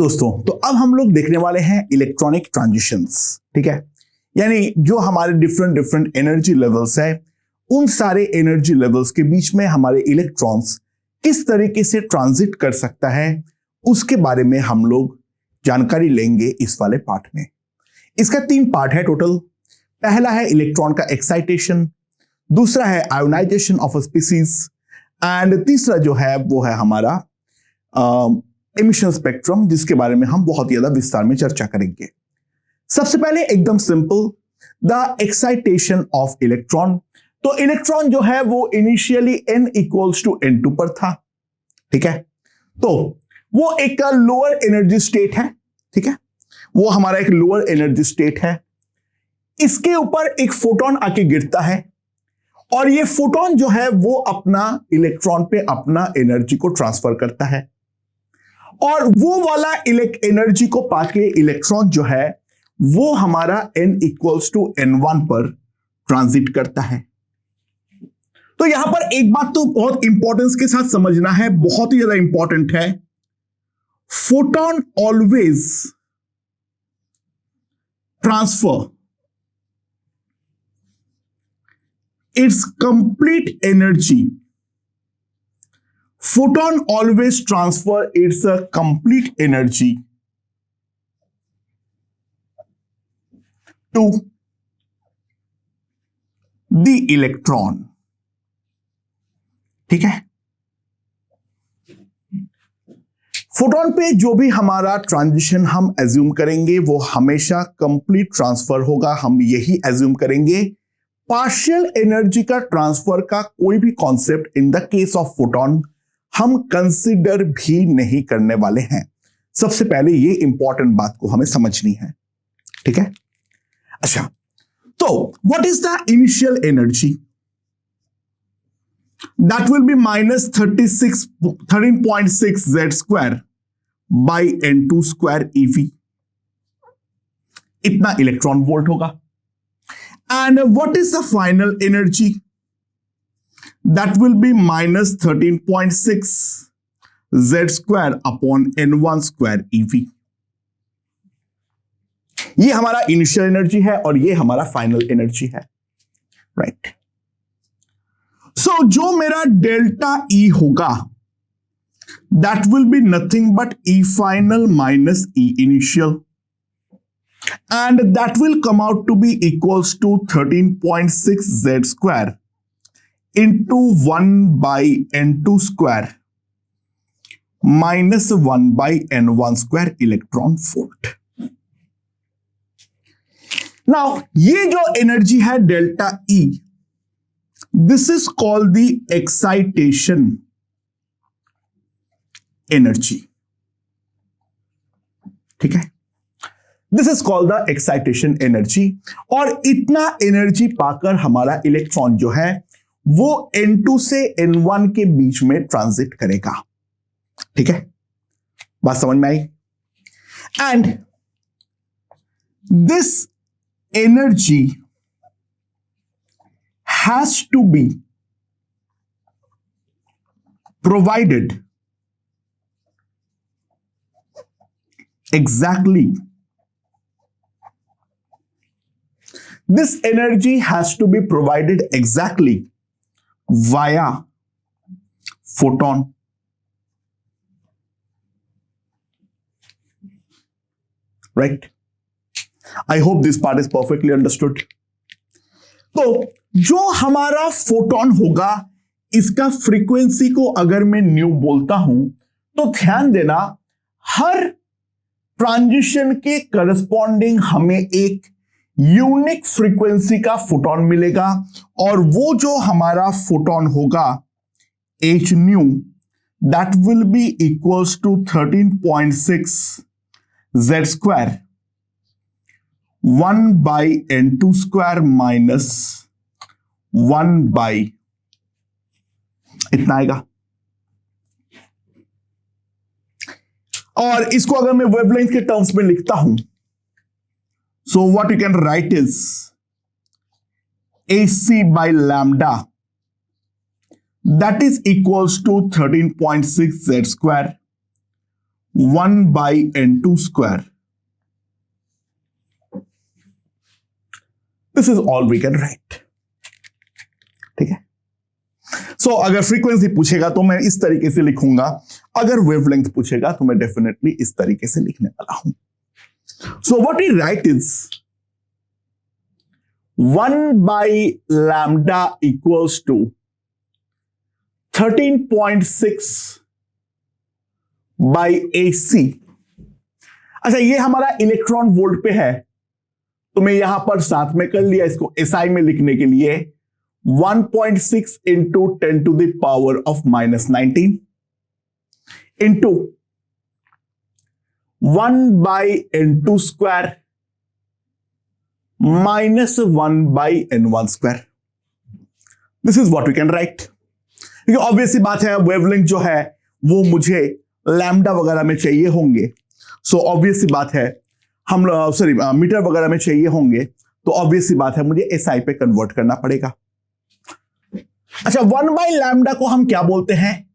दोस्तों, तो अब हम लोग देखने वाले हैं इलेक्ट्रॉनिक ट्रांजिशंस। ठीक है, यानी जो हमारे डिफरेंट डिफरेंट एनर्जी लेवल्स है, उन सारे एनर्जी लेवल्स के बीच में हमारे इलेक्ट्रॉन्स किस तरीके से ट्रांजिट कर सकता है, उसके बारे में हम लोग जानकारी लेंगे इस वाले पार्ट में। इसका 3 पार्ट है टोटल। पहला है इलेक्ट्रॉन का एक्साइटेशन, दूसरा है ionisation of a species, and तीसरा जो है वो है हमारा एमिशन स्पेक्ट्रम, जिसके बारे में हम बहुत ज्यादा विस्तार में चर्चा करेंगे। सबसे पहले एकदम simple, the excitation of electron. तो इलेक्ट्रॉन जो है वो initially n equals to n2 पर था। ठीक है, तो वो एक लोअर एनर्जी स्टेट है। ठीक है, वो हमारा एक लोअर एनर्जी स्टेट है। इसके ऊपर एक फोटोन आके गिरता है और ये फोटोन जो है वो अपना इलेक्ट्रॉन पे अपना एनर्जी को ट्रांसफर करता है, और वो वाला एनर्जी को पाके इलेक्ट्रॉन जो है वो हमारा n इक्वल्स टू n1 पर ट्रांजिट करता है। तो यहां पर एक बात तो बहुत इंपॉर्टेंस के साथ समझना है, बहुत ही ज्यादा इंपॉर्टेंट है। Photon always transfer it's complete energy. Photon always transfer its complete energy to the electron. ठीक है, फोटोन पे जो भी हमारा ट्रांजिशन हम एज्यूम करेंगे वो हमेशा कंप्लीट ट्रांसफर होगा। हम यही एज्यूम करेंगे। पार्शियल एनर्जी का ट्रांसफर का कोई भी concept in the case of photon हम कंसिडर भी नहीं करने वाले हैं। सबसे पहले ये इंपॉर्टेंट बात को हमें समझनी है। ठीक है, अच्छा, तो what is the initial energy? That will B -13.6 Z² by n2 square eV। इतना इलेक्ट्रॉन वोल्ट होगा। And what is the final energy? That will be -13.6 Z² upon n1 square eV। ये हमारा इनिशियल एनर्जी है और ये हमारा final energy है। Right, सो जो मेरा डेल्टा E होगा that will be nothing but E final minus E initial, and that will come out to be equals to 13.6 Z² into 1 by n2 square minus 1 by n1 square electron volt. Now ये जो energy है delta E, this is called the excitation energy. ठीक है, this is called the excitation energy. और इतना energy पाकर हमारा electron जो है वो n2 से n1 के बीच में ट्रांजिट करेगा। ठीक है, बात समझ में आई? And this energy has to be provided exactly, this energy has to be provided exactly via photon। Right? I hope this part is perfectly understood। तो जो हमारा फोटोन होगा, इसका फ्रीक्वेंसी को अगर मैं न्यू बोलता हूं तो ध्यान देना, हर ट्रांजिशन के करस्पॉन्डिंग हमें एक यूनिक फ्रीक्वेंसी का फोटोन मिलेगा, और वो जो हमारा फोटोन होगा h nu, that will be equals to 13.6 Z² 1 by n2 square minus 1 by इतना आएगा। और इसको अगर मैं वेवलेंथ के टर्म्स में लिखता हूं, so what you can write is AC by lambda, that is equals to 13.6 Z² 1/n2 square. This is all we can write. ठीक है. सो अगर फ्रीक्वेंसी पूछेगा तो मैं इस तरीके से लिखूंगा, अगर वेवलेंथ पूछेगा तो मैं डेफिनेटली इस तरीके से लिखने वाला हूं. So what we write is 1/λ equals to 13.6/AC. अच्छा, ये हमारा इलेक्ट्रॉन वोल्ट पे है, तो मैं यहां पर साथ में कर लिया इसको SI में लिखने के लिए. 1.6 into 10 to the power of -19 into 1/n2 square minus 1/n1 square. This is what we can write. क्योंकि ऑब्वियस बात है, वेवलेंथ जो है वो मुझे लैम्डा वगैरह में चाहिए होंगे. सो ऑब्वियस बात है, हम मीटर वगैरह में चाहिए होंगे, तो ऑब्वियस बात है मुझे SI पे कन्वर्ट करना पड़ेगा. अच्छा, 1/λ को हम क्या बोलते हैं?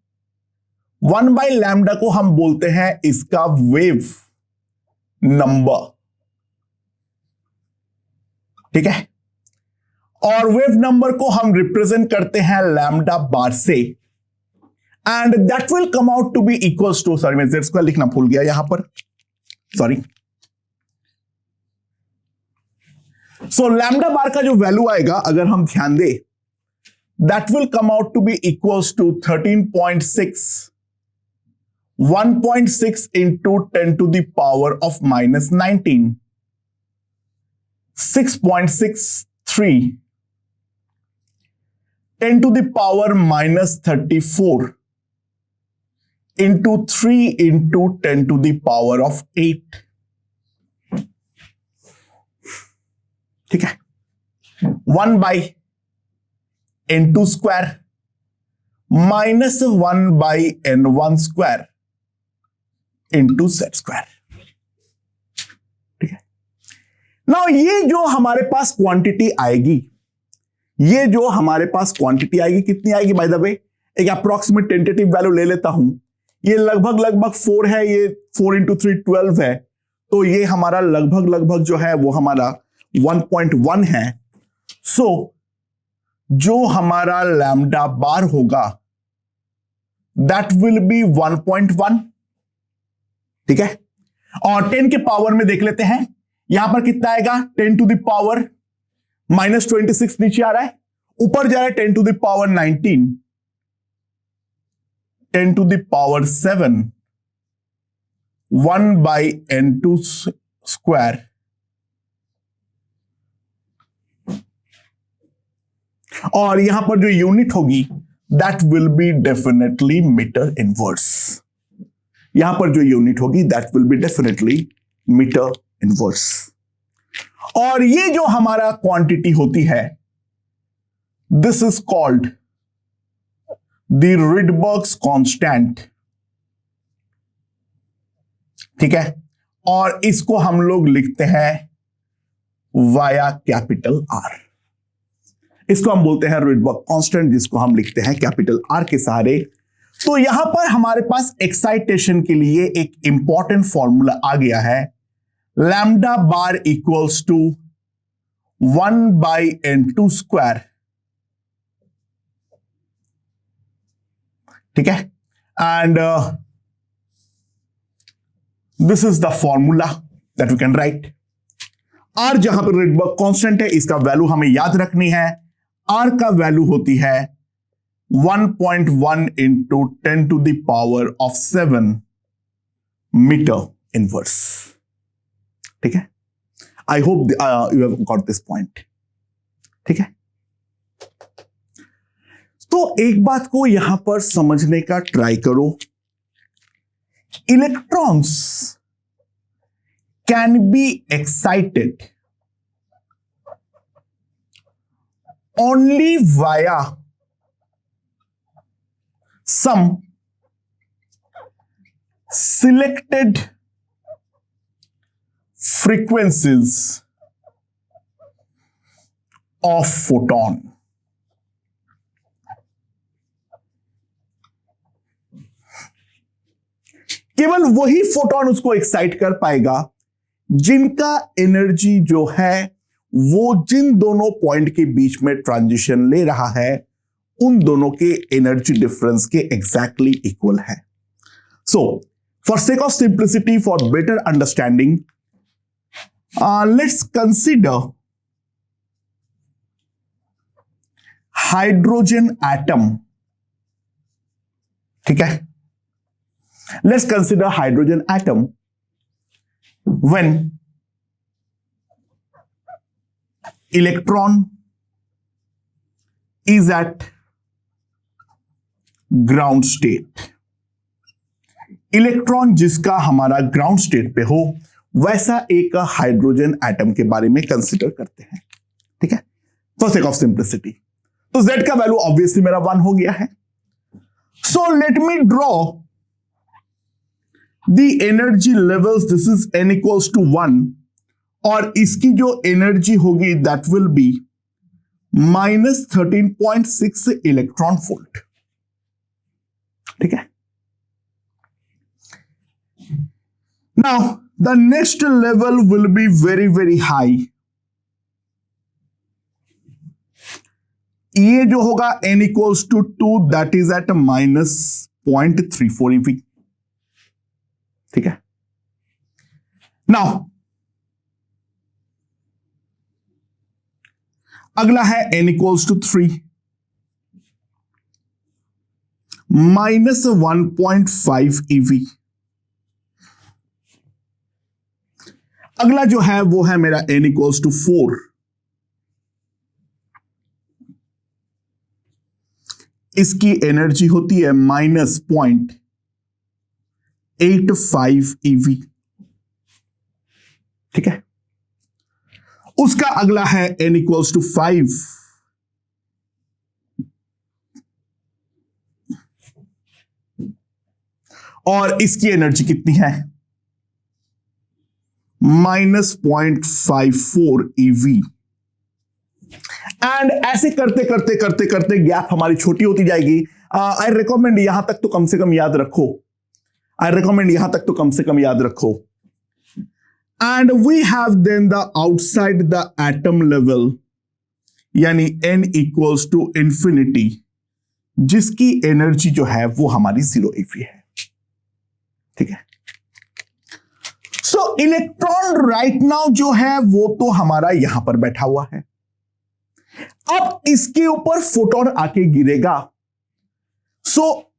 1/λ को हम बोलते हैं इसका वेव नंबर. ठीक है, और वेव नंबर को हम रिप्रेजेंट करते हैं लैम्डा बार से, and that will come out to be equals to, sorry मैं Z² लिखना भूल गया यहां पर, सॉरी. सो लैम्डा बार का जो वैल्यू आएगा, अगर हम ध्यान दें, that will come out to be equals to 13.6, 1.6 into 10 to the power of -19, 6.63, 10 to the power -34 into 3 into 10 to the power of 8. ठीक है, 1/n2 square minus 1/n1 square into Z square. ठीक है. Now ये जो हमारे पास quantity आएगी, ये जो हमारे पास क्वांटिटी आएगी, कितनी आएगी बाय द वे, एक अप्रोक्सीमेट टेंटेटिव वैल्यू ले लेता हूं. ये लगभग 4 है, ये 4 into 3 12 है, तो ये हमारा लगभग जो है वो हमारा 1.1 है. सो जो हमारा लैम्डा बार होगा दैट विल बी 1.1. ठीक है, और 10 के पावर में देख लेते हैं, यहां पर कितना आएगा, 10 to the power -26 नीचे आ रहा है, ऊपर जा रहा है 10 to the power 19, 10 to the power 7, 1/n2 square. और यहां पर जो यूनिट होगी that will be definitely metre inverse. यहां पर जो यूनिट होगी that will be definitely metre inverse. और ये जो हमारा क्वांटिटी होती है, this is called the Rydberg's constant. ठीक है, और इसको हम लोग लिखते हैं वाया कैपिटल R. इसको हम बोलते हैं रिडबर्ग कांस्टेंट, जिसको हम लिखते हैं कैपिटल R के सहारे. तो यहां पर हमारे पास एक्साइटेशन के लिए एक इंपॉर्टेंट फॉर्मूला आ गया है, lambda bar equals to 1/n2 square. ठीक है, and this is the formula that we can write. R जहां पर रिडबर्ग कांस्टेंट है, इसका वैल्यू हमें याद रखनी है. R का वैल्यू होती है 1.1 into 10 to the power of 7 metre inverse. ठीक है, I hope you have got this point. ठीक है, तो एक बात को यहां पर समझने का ट्राई करो, electrons can be excited only via some selected frequencies of photon. केवल वही फोटोन उसको एक्साइट कर पाएगा जिनका एनर्जी जो है वो जिन दोनों पॉइंट के बीच में ट्रांजिशन ले रहा है उन दोनों के एनर्जी डिफरेंस के एग्जैक्टली इक्वल है. So for sake of simplicity, for better understanding, let's consider hydrogen atom. ठीक है, let's consider hydrogen atom when electron is at ground state. Electron जिसका हमारा ग्राउंड स्टेट पे हो वैसा एक हाइड्रोजन एटम के बारे में कंसिडर करते हैं. ठीक है, फॉर सेक ऑफ सिंप्लिसिटी. तो Z का वैल्यू ऑब्वियसली मेरा 1 हो गया है. So let me draw the energy levels. This is n equals to 1 और इसकी जो एनर्जी होगी that will be minus 13.6 electron volt. ठीक है, now the next level will be very very high. ये जो होगा n equals to 2 that is at minus 0.34 eV. ठीक है, नाउ अगला है n equals to 3 minus 1.5 EV. अगला जो है वो है मेरा n इक्वल्स टू 4. इसकी एनर्जी होती है माइनस 0.85 EV. ठीक है, उसका अगला है n इक्वल्स टू 5 और इसकी एनर्जी कितनी है माइनस 0.54 EV. एंड ऐसे करते करते करते करते गैप हमारी छोटी होती जाएगी. आई रिकमेंड यहां तक तो कम से कम याद रखो. And we have then the outside the atom level यानी n equals to infinity जिसकी एनर्जी जो है वो हमारी 0 eV है. ठीक है, सो इलेक्ट्रॉन राइट नाउ जो है वो तो हमारा यहां पर बैठा हुआ है. अब इसके ऊपर फोटोन आके गिरेगा. So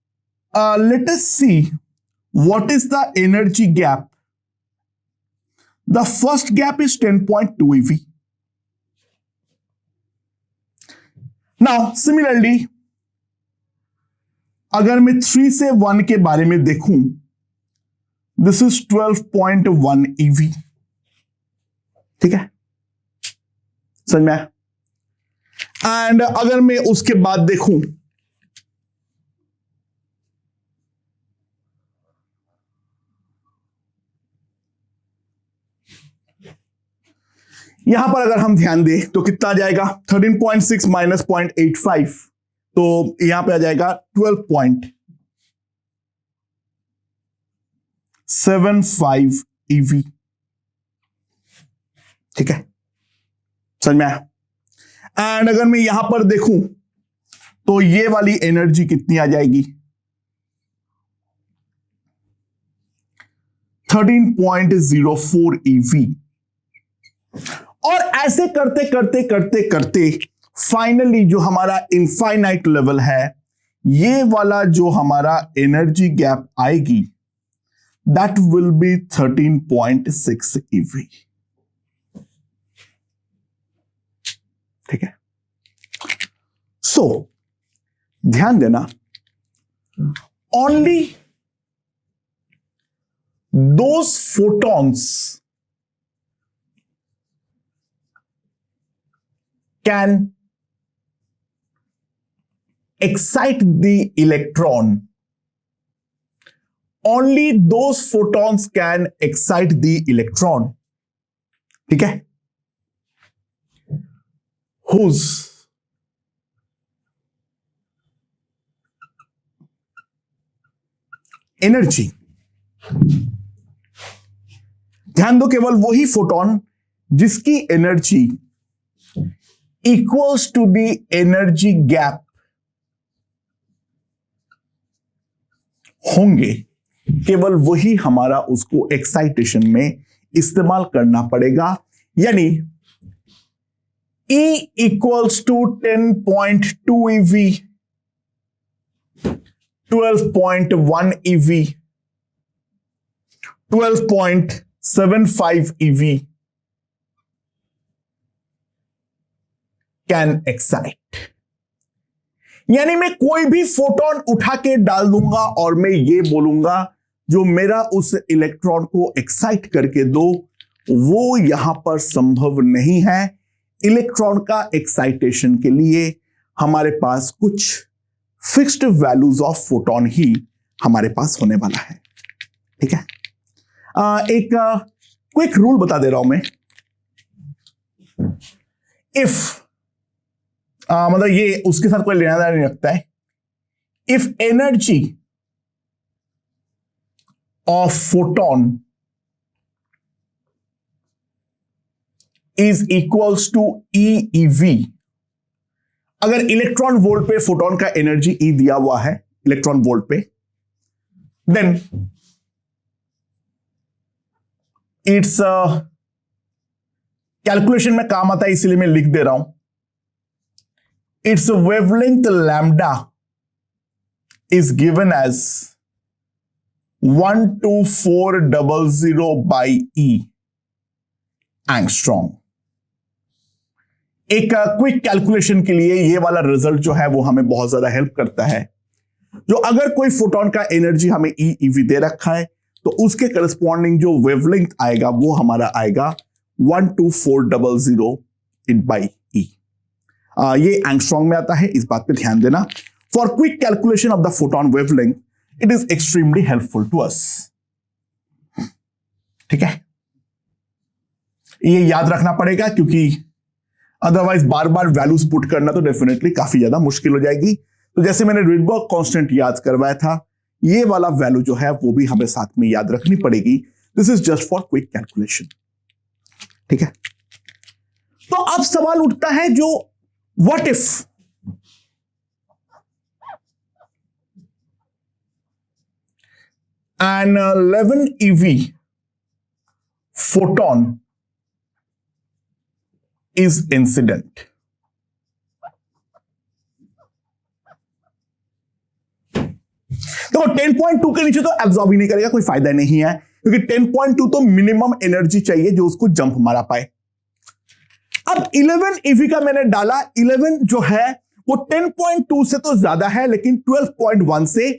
let us see what is the energy gap. The first gap is 10.2 EV. Now similarly अगर मैं 3 से 1 के बारे में देखूं, this is 12.1 EV. ठीक है, समझ में आया. एंड अगर मैं उसके बाद देखूं यहां पर अगर हम ध्यान दें तो कितना आ जाएगा 13.6 माइनस 0.85 तो यहां पे आ जाएगा 12.75 EV. ठीक है, समझ में आया. एंड अगर मैं यहां पर देखूं तो ये वाली एनर्जी कितनी आ जाएगी 13.04 EV. और ऐसे करते करते करते करते फाइनली जो हमारा इनफाइनाइट लेवल है ये वाला जो हमारा एनर्जी गैप आएगी दैट विल बी 13.6 EV. ठीक है, सो ध्यान देना only those photons can excite the electron. Only those photons can excite the electron. ठीक है, whose energy ध्यान दो, केवल वही फोटोन जिसकी energy equals to the energy gap होंगे, केवल वही हमारा उसको एक्साइटेशन में इस्तेमाल करना पड़ेगा। यानी E equals to 10.2 EV, 12.1 EV, 12.75 EV can excite. यानी मैं कोई भी फोटोन उठा के डाल दूंगा और मैं ये बोलूंगा जो मेरा उस इलेक्ट्रॉन को एक्साइट करके दो, वो यहां पर संभव नहीं है। इलेक्ट्रॉन का एक्साइटेशन के लिए हमारे पास कुछ फिक्स्ड वैल्यूज ऑफ फोटोन ही हमारे पास होने वाला है। ठीक है, एक क्विक रूल बता दे रहा हूं मैं। इफ मतलब ये उसके साथ कोई लेना देना नहीं रखता है। If energy of photon is equals to EeV, अगर इलेक्ट्रॉन वोल्ट पे फोटोन का एनर्जी E दिया हुआ है इलेक्ट्रॉन वोल्ट पे, देन इट्स कैलकुलेशन में काम आता है, इसलिए मैं लिख दे रहा हूं। Its wavelength lambda is given as 12400 by E angstrom. एक क्विक कैलकुलेशन के लिए ये वाला रिजल्ट जो है वो हमें बहुत ज्यादा हेल्प करता है। जो अगर कोई फोटोन का एनर्जी हमें EeV दे रखा है तो उसके करस्पॉन्डिंग जो वेवलेंथ आएगा वो हमारा आएगा 12400 by E। ये एंगस्ट्रॉम में आता है, इस बात पे ध्यान देना। For quick calculation of the photon wavelength it is extremely helpful to us. ठीक है, ये याद रखना पड़ेगा क्योंकि अदरवाइज बार बार वैल्यूज पुट करना तो डेफिनेटली काफी ज्यादा मुश्किल हो जाएगी। तो जैसे मैंने रिडबर्ग कांस्टेंट याद करवाया था, ये वाला वैल्यू जो है वो भी हमें साथ में याद रखनी पड़ेगी। This is just for quick calculation. ठीक है, तो अब सवाल उठता है जो what if an 11 EV photon is incident। देखो 10.2 के नीचे तो एब्जॉर्ब ही नहीं करेगा, कोई फायदा नहीं है, क्योंकि 10.2 तो मिनिमम एनर्जी चाहिए जो उसको जंप मारा पाए। अब 11 EV का मैंने डाला, 11 जो है वो 10.2 से तो ज्यादा है लेकिन 12.1 से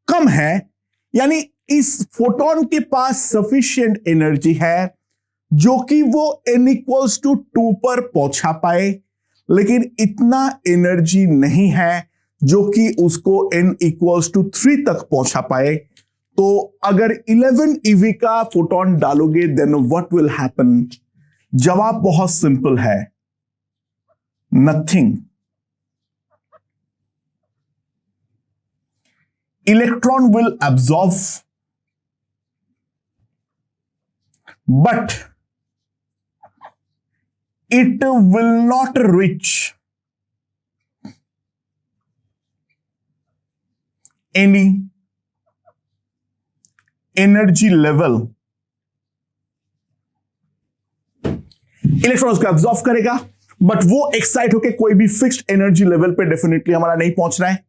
कम है। यानी इस फोटोन के पास सफिशिएंट एनर्जी है जो कि वो n इक्वल्स टू 2 पर पहुंचा पाए, लेकिन इतना एनर्जी नहीं है जो कि उसको n इक्वल्स टू 3 तक पहुंचा पाए। तो अगर 11 EV का फोटोन डालोगे देन व्हाट विल हैपन? जवाब बहुत सिंपल है, nothing. Electron will absorb but it will not reach any energy level। Electron उसको एब्जॉर्ब करेगा बट वो एक्साइट होकर कोई भी फिक्स्ड एनर्जी लेवल पे डेफिनेटली हमारा नहीं पहुंच रहा है।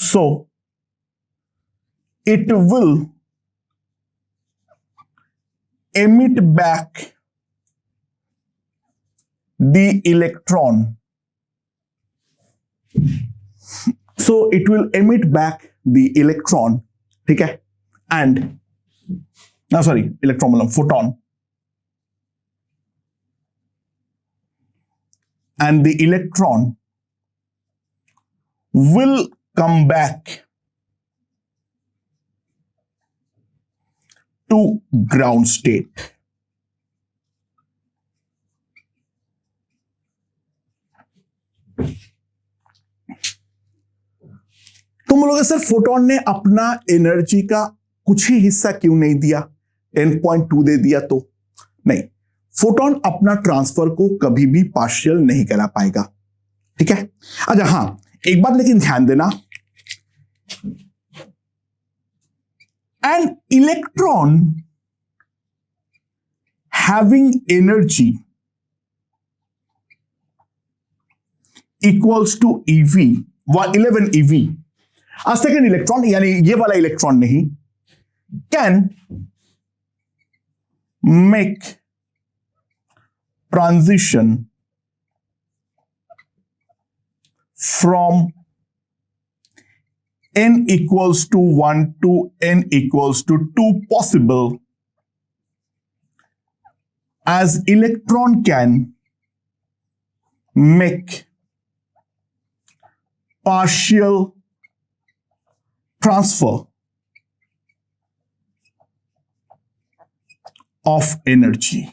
So it will emit back the electron। So it will emit back the electron, ठीक है, and electron मतलब photon, and the electron will come back to ground state। तुम लोग सर फोटोन ने अपना एनर्जी का कुछ ही हिस्सा क्यों नहीं दिया, 10.2 दे दिया तो नहीं, फोटोन अपना ट्रांसफर को कभी भी पार्शियल नहीं करा पाएगा। ठीक है। अच्छा हां, एक बात लेकिन ध्यान देना, an electron having energy equals to EV 11 EV, a second electron यानी ये वाला इलेक्ट्रॉन नहीं, can make transition from n equals to 1 to n equals to 2 possible, as electron can make partial transfer of energy।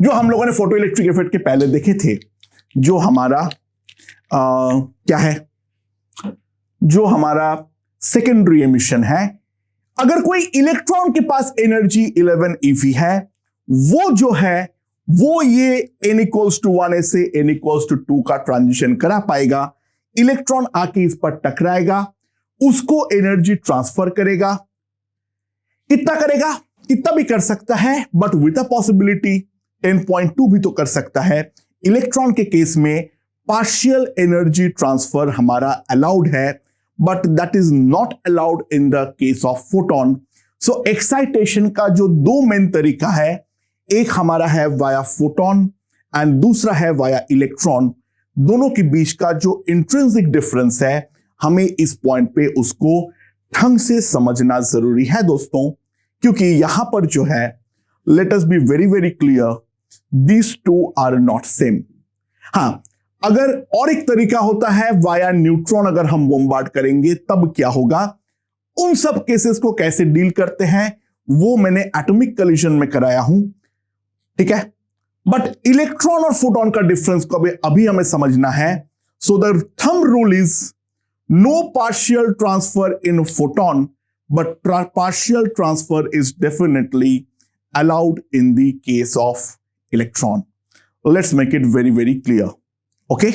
जो हम लोगों ने photo electric effect के पहले देखे थे, जो हमारा क्या है, जो हमारा सेकेंडरी एमिशन है, अगर कोई इलेक्ट्रॉन के पास एनर्जी 11 eV है, वो जो है वो ये n इक्वल्स टू 1 से n इक्वल्स टू 2 का ट्रांजिशन करा पाएगा। इलेक्ट्रॉन आके इस पर टकराएगा, उसको एनर्जी ट्रांसफर करेगा। कितना करेगा, कितना भी कर सकता है, बट विद अ पॉसिबिलिटी 10.2 भी तो कर सकता है। इलेक्ट्रॉन के केस में पार्शियल एनर्जी ट्रांसफर हमारा अलाउड है, but that is not allowed in the case of photon. So excitation का जो दो मेन तरीका है, एक हमारा है वाया फोटोन एंड दूसरा है वाया इलेक्ट्रॉन। दोनों के बीच का जो इंट्रिंसिक डिफरेंस है, हमें इस पॉइंट पे उसको ढंग से समझना जरूरी है दोस्तों, क्योंकि यहां पर जो है, let us be very very clear, these two are not same. हां, अगर और एक तरीका होता है वाया न्यूट्रॉन, अगर हम बॉम्बार्ड करेंगे तब क्या होगा, उन सब केसेस को कैसे डील करते हैं वो मैंने एटॉमिक कॉलिजन में कराया हूं। ठीक है, बट इलेक्ट्रॉन और फोटोन का डिफरेंस को अभी हमें समझना है। So the thumb rule is no partial transfer in photon, but partial transfer is definitely allowed in the case of electron. Let's make it very very clear. Okay,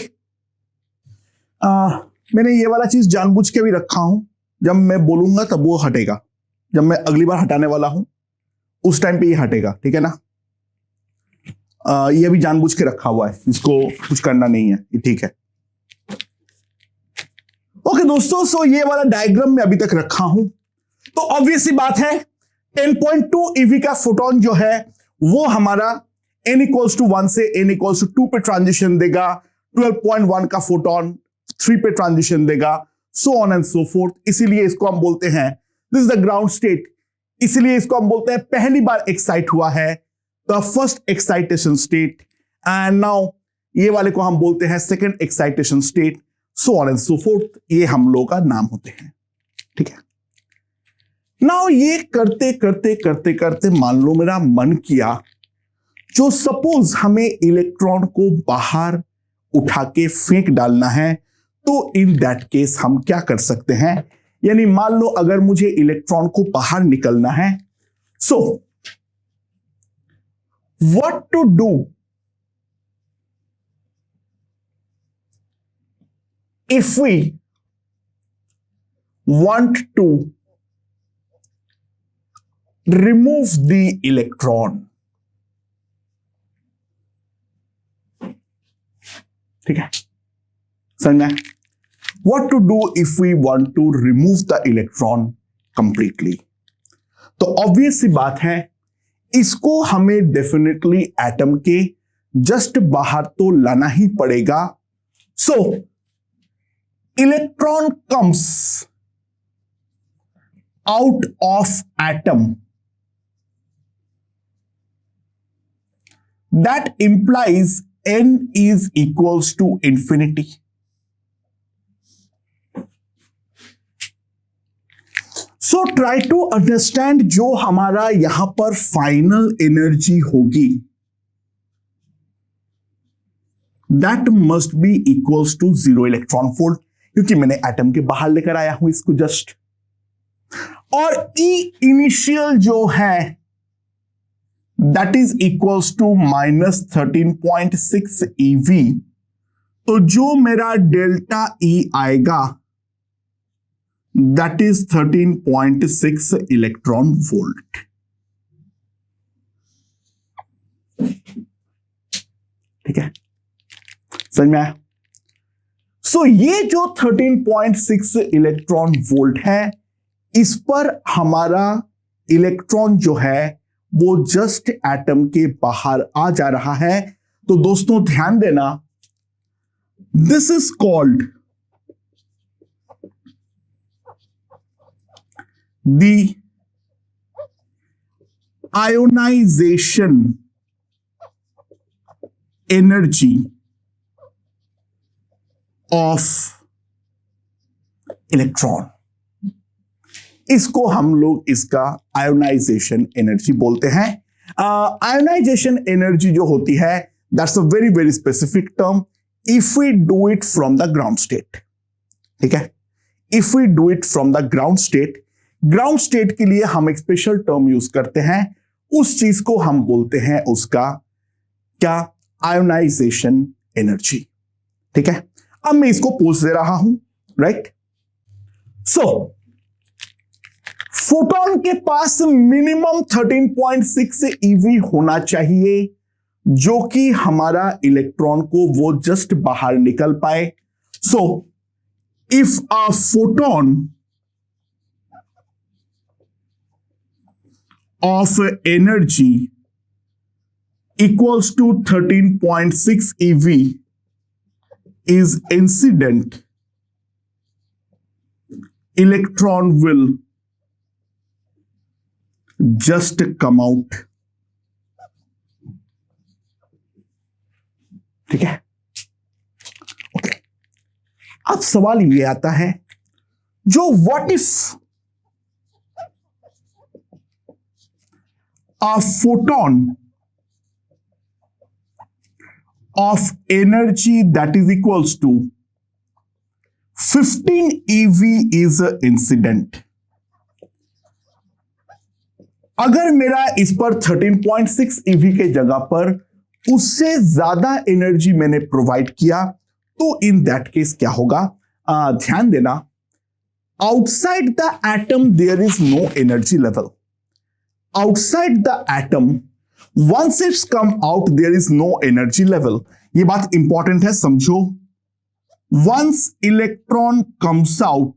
मैंने ये वाला चीज जानबूझ के भी रखा हूं, जब मैं बोलूंगा तब वो हटेगा, जब मैं अगली बार हटाने वाला हूं उस टाइम पे ये हटेगा। ठीक है ना, ये भी जानबूझ के रखा हुआ है, इसको कुछ करना नहीं है, ये ठीक है। ओके दोस्तों, सो ये वाला डायग्राम मैं अभी तक रखा हूं, तो ऑब्वियस सी बात है 10.2 eV का फोटोन जो है वो हमारा n इक्वल्स टू 1 से n इक्वल्स टू 2 पे ट्रांजिशन देगा, 12.1 का फोटोन 3 पे ट्रांजिशन देगा, so on and so fourth. इसीलिए इसको हम बोलते हैं this is the ground state, इसीलिए इसको हम बोलते हैं पहली बार एक्साइट हुआ है, the first excitation state, and now ये वाले को हम बोलते हैं second excitation state, so on and so fourth. ये हम लोगों का नाम होते हैं। ठीक है, नाउ ये करते करते करते करते मान लो मेरा मन किया, जो सपोज हमें इलेक्ट्रॉन को बाहर उठा के फेंक डालना है, तो इन दैट केस हम क्या कर सकते हैं, यानी मान लो अगर मुझे इलेक्ट्रॉन को बाहर निकलना है, so what to do if we want to remove the electron. ठीक है, समझना है, what to do if we want to remove the electron completely. तो ऑब्वियस सी बात है, इसको हमें डेफिनेटली एटम के जस्ट बाहर तो लाना ही पड़ेगा। सो electron comes out of atom, that implies n is equals to infinity. So try to understand जो हमारा यहां पर फाइनल एनर्जी होगी, that must be equals to 0 electron volt, क्योंकि मैंने एटम के बाहर लेकर आया हूं इसको जस्ट। और ई इनिशियल जो है that is equals to -13.6 EV। तो जो मेरा डेल्टा ई आएगा दैट इज 13.6 इलेक्ट्रॉन वोल्ट। ठीक है, समझ में आया? सो ये जो 13.6 इलेक्ट्रॉन वोल्ट है, इस पर हमारा इलेक्ट्रॉन जो है वो जस्ट एटम के बाहर आ जा रहा है। तो दोस्तों ध्यान देना, this is called the ionisation energy of electron. इसको हम लोग इसका आयोनाइजेशन एनर्जी बोलते हैं। आयोनाइजेशन एनर्जी जो होती है that's a very very specific term if we do it from the ground state. ठीक है, if we do it from the ground state, ground state के लिए हम एक स्पेशल टर्म यूज करते हैं, उस चीज को हम बोलते हैं उसका क्या, आयोनाइजेशन एनर्जी। ठीक है, अब मैं इसको पूछ दे रहा हूं, राइट? सो फोटोन के पास मिनिमम 13.6 EV होना चाहिए, जो कि हमारा इलेक्ट्रॉन को वो जस्ट बाहर निकल पाए। So if a photon of energy equals to 13.6 EV is incident, electron will just come out। ठीक है, ओके। अब सवाल ये आता है, जो what if a photon of energy that is equals to 15 EV is an incident। अगर मेरा इस पर 13.6 EV के जगह पर उससे ज्यादा एनर्जी मैंने प्रोवाइड किया, तो इन दैट केस क्या होगा? ध्यान देना, outside the atom there is no energy level. Outside the atom once it's come out there is no energy level। ये बात इंपॉर्टेंट है, समझो। once electron comes out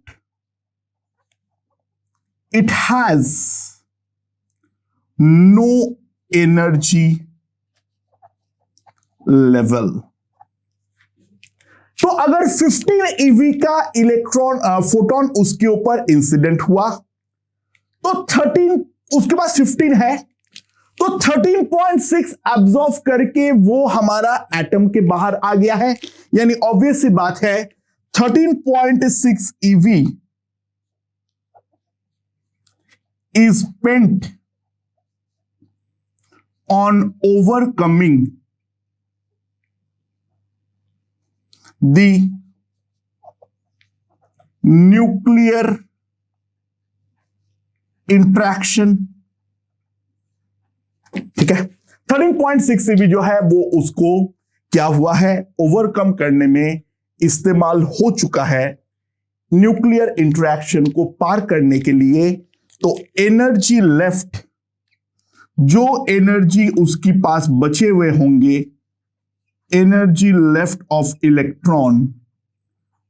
it has no energy level। तो अगर 15 EV का electron photon उसके ऊपर incident हुआ, तो 13 उसके पास 15 है, तो 13.6 एब्जॉर्ब करके वो हमारा एटम के बाहर आ गया है। यानी ऑब्वियस सी बात है 13.6 EV is spent on overcoming the nuclear interaction। ठीक है, 13.6 EV जो है वो उसको क्या हुआ है, ओवरकम करने में इस्तेमाल हो चुका है न्यूक्लियर इंटरेक्शन को पार करने के लिए। तो एनर्जी लेफ्ट, जो एनर्जी उसके पास बचे हुए होंगे, energy left of electron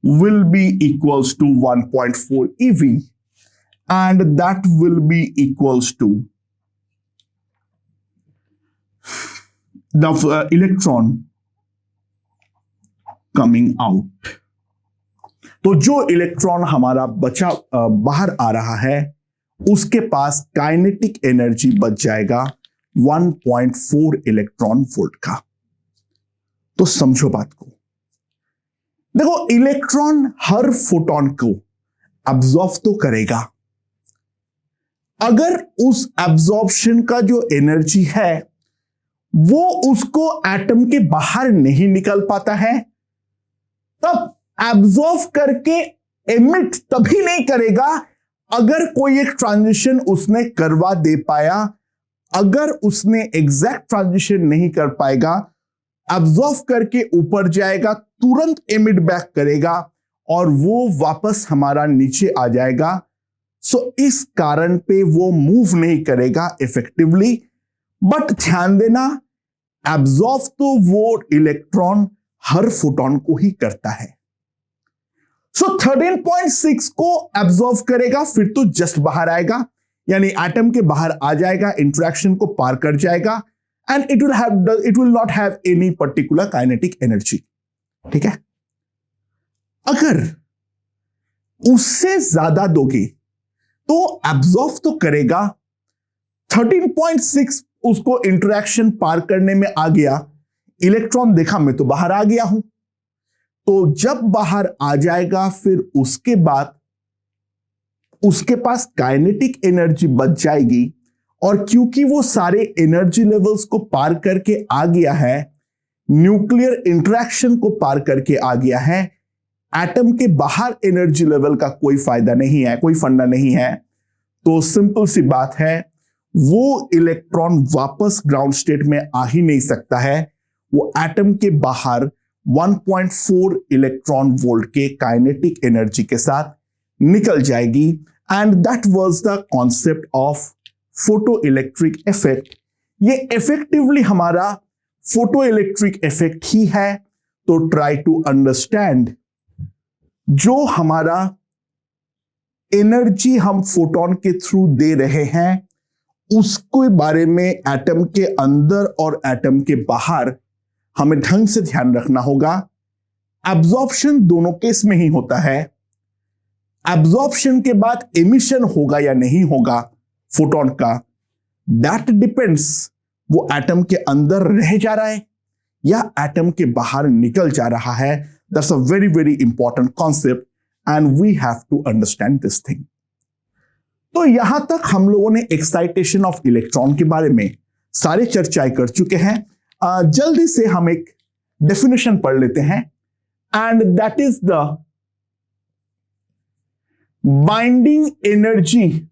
will be equals to 1.4 EV and that will be equals to the electron coming out। तो जो इलेक्ट्रॉन हमारा बचा बाहर आ रहा है, उसके पास काइनेटिक एनर्जी बच जाएगा 1.4 इलेक्ट्रॉन वोल्ट का। तो समझो बात को, देखो इलेक्ट्रॉन हर फोटोन को अब्सॉर्ब तो करेगा, अगर उस एब्जॉर्प्शन का जो एनर्जी है वो उसको एटम के बाहर नहीं निकल पाता है, तब एब्जॉर्ब करके एमिट तभी नहीं करेगा अगर कोई एक ट्रांजिशन उसने करवा दे पाया, अगर उसने एग्जैक्ट ट्रांजिशन नहीं कर पाएगा, अब्जॉर्व करके ऊपर जाएगा, तुरंत एमिट बैक करेगा और वो वापस हमारा नीचे आ जाएगा। सो इस कारण पे वो मूव नहीं करेगा इफेक्टिवली। बट ध्यान देना, एब्जॉर्व तो वो इलेक्ट्रॉन हर फोटोन को ही करता है। सो 13.6 को एब्जॉर्व करेगा, फिर तो जस्ट बाहर आएगा, यानी एटम के बाहर आ जाएगा, इंटरेक्शन को पार कर जाएगा and it will not have any particular kinetic energy. ठीक है, अगर उससे ज्यादा दोगे तो एब्जॉर्व तो करेगा, 13.6 उसको इंटरेक्शन पार करने में आ गया, इलेक्ट्रॉन देखा मैं तो बाहर आ गया हूं, तो जब बाहर आ जाएगा फिर उसके बाद उसके पास काइनेटिक एनर्जी बच जाएगी। और क्योंकि वो सारे एनर्जी लेवल्स को पार करके आ गया है, न्यूक्लियर इंटरेक्शन को पार करके आ गया है, एटम के बाहर एनर्जी लेवल का कोई फायदा नहीं है, कोई फंडा नहीं है, तो सिंपल सी बात है, वो इलेक्ट्रॉन वापस ग्राउंड स्टेट में आ ही नहीं सकता है। वो एटम के बाहर 1.4 इलेक्ट्रॉन वोल्ट के काइनेटिक एनर्जी के साथ निकल जाएगी। And that was the concept of photo electric effect. ये इफेक्टिवली हमारा फोटो इलेक्ट्रिक इफेक्ट ही है। तो ट्राई टू अंडरस्टैंड, जो हमारा एनर्जी हम फोटोन के थ्रू दे रहे हैं उसके बारे में एटम के अंदर और एटम के बाहर हमें ढंग से ध्यान रखना होगा। एब्जॉर्प्शन दोनों केस में ही होता है। एब्जॉर्प्शन के बाद एमिशन होगा या नहीं होगा फोटोन का, दैट डिपेंड्स वो एटम के अंदर रह जा रहा है या एटम के बाहर निकल जा रहा है। That's a very very important concept and we have to understand this thing. तो यहां तक हम लोगों ने एक्साइटेशन ऑफ इलेक्ट्रॉन के बारे में सारे चर्चाएं कर चुके हैं। जल्दी से हम एक डेफिनेशन पढ़ लेते हैं, and that is the binding energy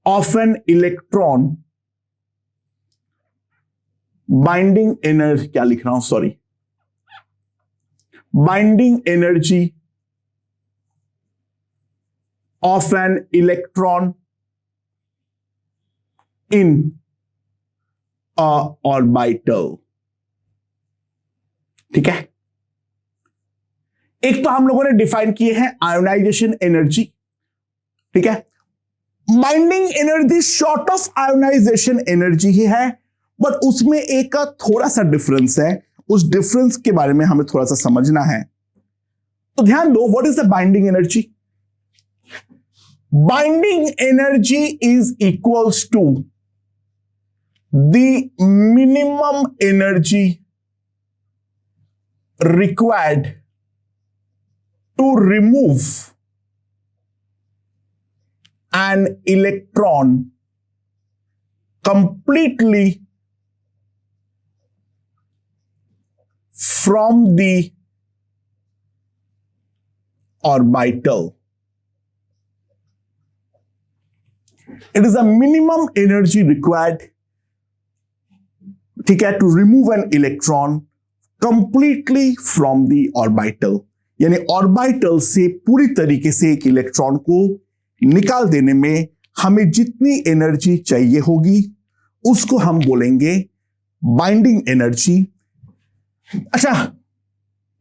of an electron. Binding energy, क्या लिख रहा हूं, sorry, binding energy of an electron in a orbital। ठीक है, एक तो हम लोगों ने डिफाइन किए हैं आयोनाइजेशन एनर्जी। ठीक है, binding energy short of ionization energy ही है, बट उसमें एक थोड़ा सा डिफरेंस है। उस डिफरेंस के बारे में हमें थोड़ा सा समझना है। तो ध्यान दो, what is the binding energy? Binding energy is equals to the minimum energy required to remove an electron completely from the orbital. It is a minimum energy required, ठीक है, to remove an electron completely from the orbital। यानी orbital से पूरी तरीके से एक electron को निकाल देने में हमें जितनी एनर्जी चाहिए होगी उसको हम बोलेंगे बाइंडिंग एनर्जी। अच्छा,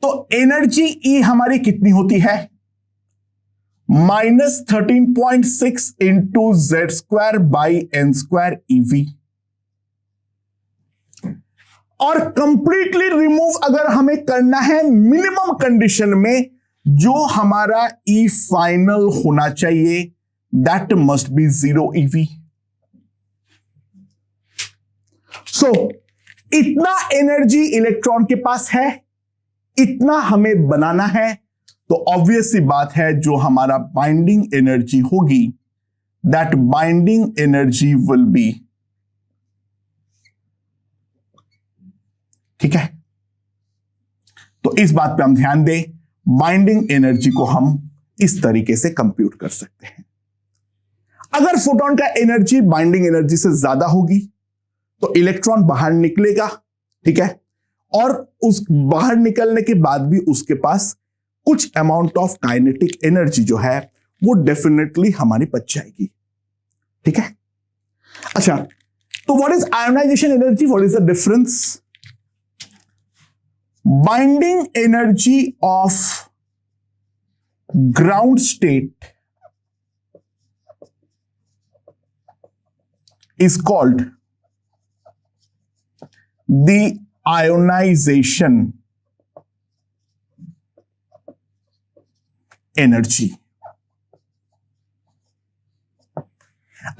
तो एनर्जी ई हमारी कितनी होती है? -13.6 into Z² by N² EV। और कंप्लीटली रिमूव अगर हमें करना है मिनिमम कंडीशन में, जो हमारा ई फाइनल होना चाहिए, दैट मस्ट बी 0 EV। सो इतना एनर्जी इलेक्ट्रॉन के पास है, इतना हमें बनाना है। तो ऑब्वियस सी बात है, जो हमारा बाइंडिंग एनर्जी होगी, that binding energy will be, ठीक है। तो इस बात पे हम ध्यान दें, बाइंडिंग एनर्जी को हम इस तरीके से कंप्यूट कर सकते हैं। अगर फोटोन का एनर्जी बाइंडिंग एनर्जी से ज्यादा होगी तो इलेक्ट्रॉन बाहर निकलेगा, ठीक है, और उस बाहर निकलने के बाद भी उसके पास कुछ अमाउंट ऑफ काइनेटिक एनर्जी जो है वो डेफिनेटली हमारी बच जाएगी, ठीक है। अच्छा, तो what is ionisation energy, what is the difference? Binding energy of ground state is called the ionization energy।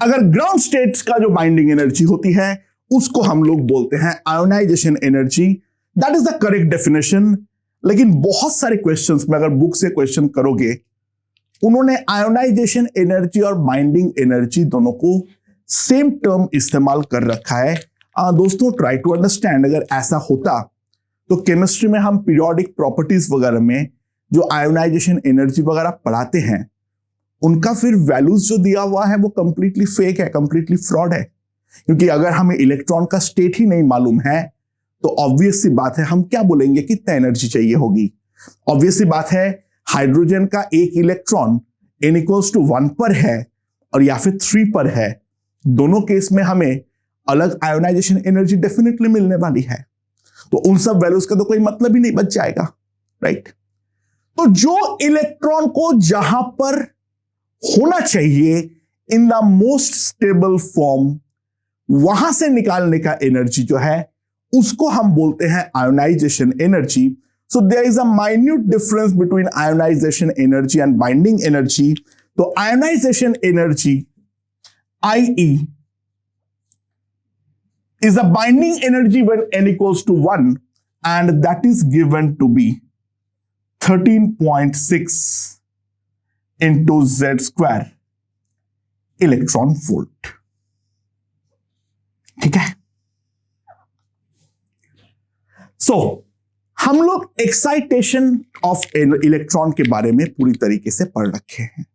अगर ग्राउंड स्टेट्स का जो बाइंडिंग एनर्जी होती है उसको हम लोग बोलते हैं ionisation energy. That is the correct definition. लेकिन बहुत सारे क्वेश्चंस में अगर बुक से क्वेश्चन करोगे, उन्होंने आयोनाइजेशन एनर्जी और बाइंडिंग एनर्जी दोनों को सेम टर्म इस्तेमाल कर रखा है। दोस्तों, ट्राई टू अंडरस्टैंड। अगर ऐसा होता तो केमिस्ट्री में हम पीरियोडिक प्रॉपर्टीज वगैरह में जो आयोनाइजेशन एनर्जी वगैरह पढ़ाते हैं, उनका फिर वैल्यूज जो दिया हुआ है वो कंप्लीटली फेक है, कंप्लीटली फ्रॉड है। क्योंकि अगर हमें इलेक्ट्रॉन का स्टेट ही नहीं मालूम है तो ऑब्वियस सी बात है हम क्या बोलेंगे कितना एनर्जी चाहिए होगी। ऑब्वियस सी बात है हाइड्रोजन का एक इलेक्ट्रॉन n=1 पर है और या फिर 3 पर है, दोनों केस में हमें अलग आयोनाइजेशन एनर्जी डेफिनेटली मिलने वाली है। तो उन सब वैल्यूज का तो कोई मतलब ही नहीं बच जाएगा, राइट। तो जो इलेक्ट्रॉन को जहां पर होना चाहिए in the most stable form, वहां से निकालने का एनर्जी जो है उसको हम बोलते हैं ionisation energy. So there is a minute difference between ionization energy and binding energy. तो ionization energy IE is the binding energy when n=1 and that is given to be 13.6 into Z² electron volt, ठीक है। सो हम लोग excitation of electron के बारे में पूरी तरीके से पढ़ रखे हैं।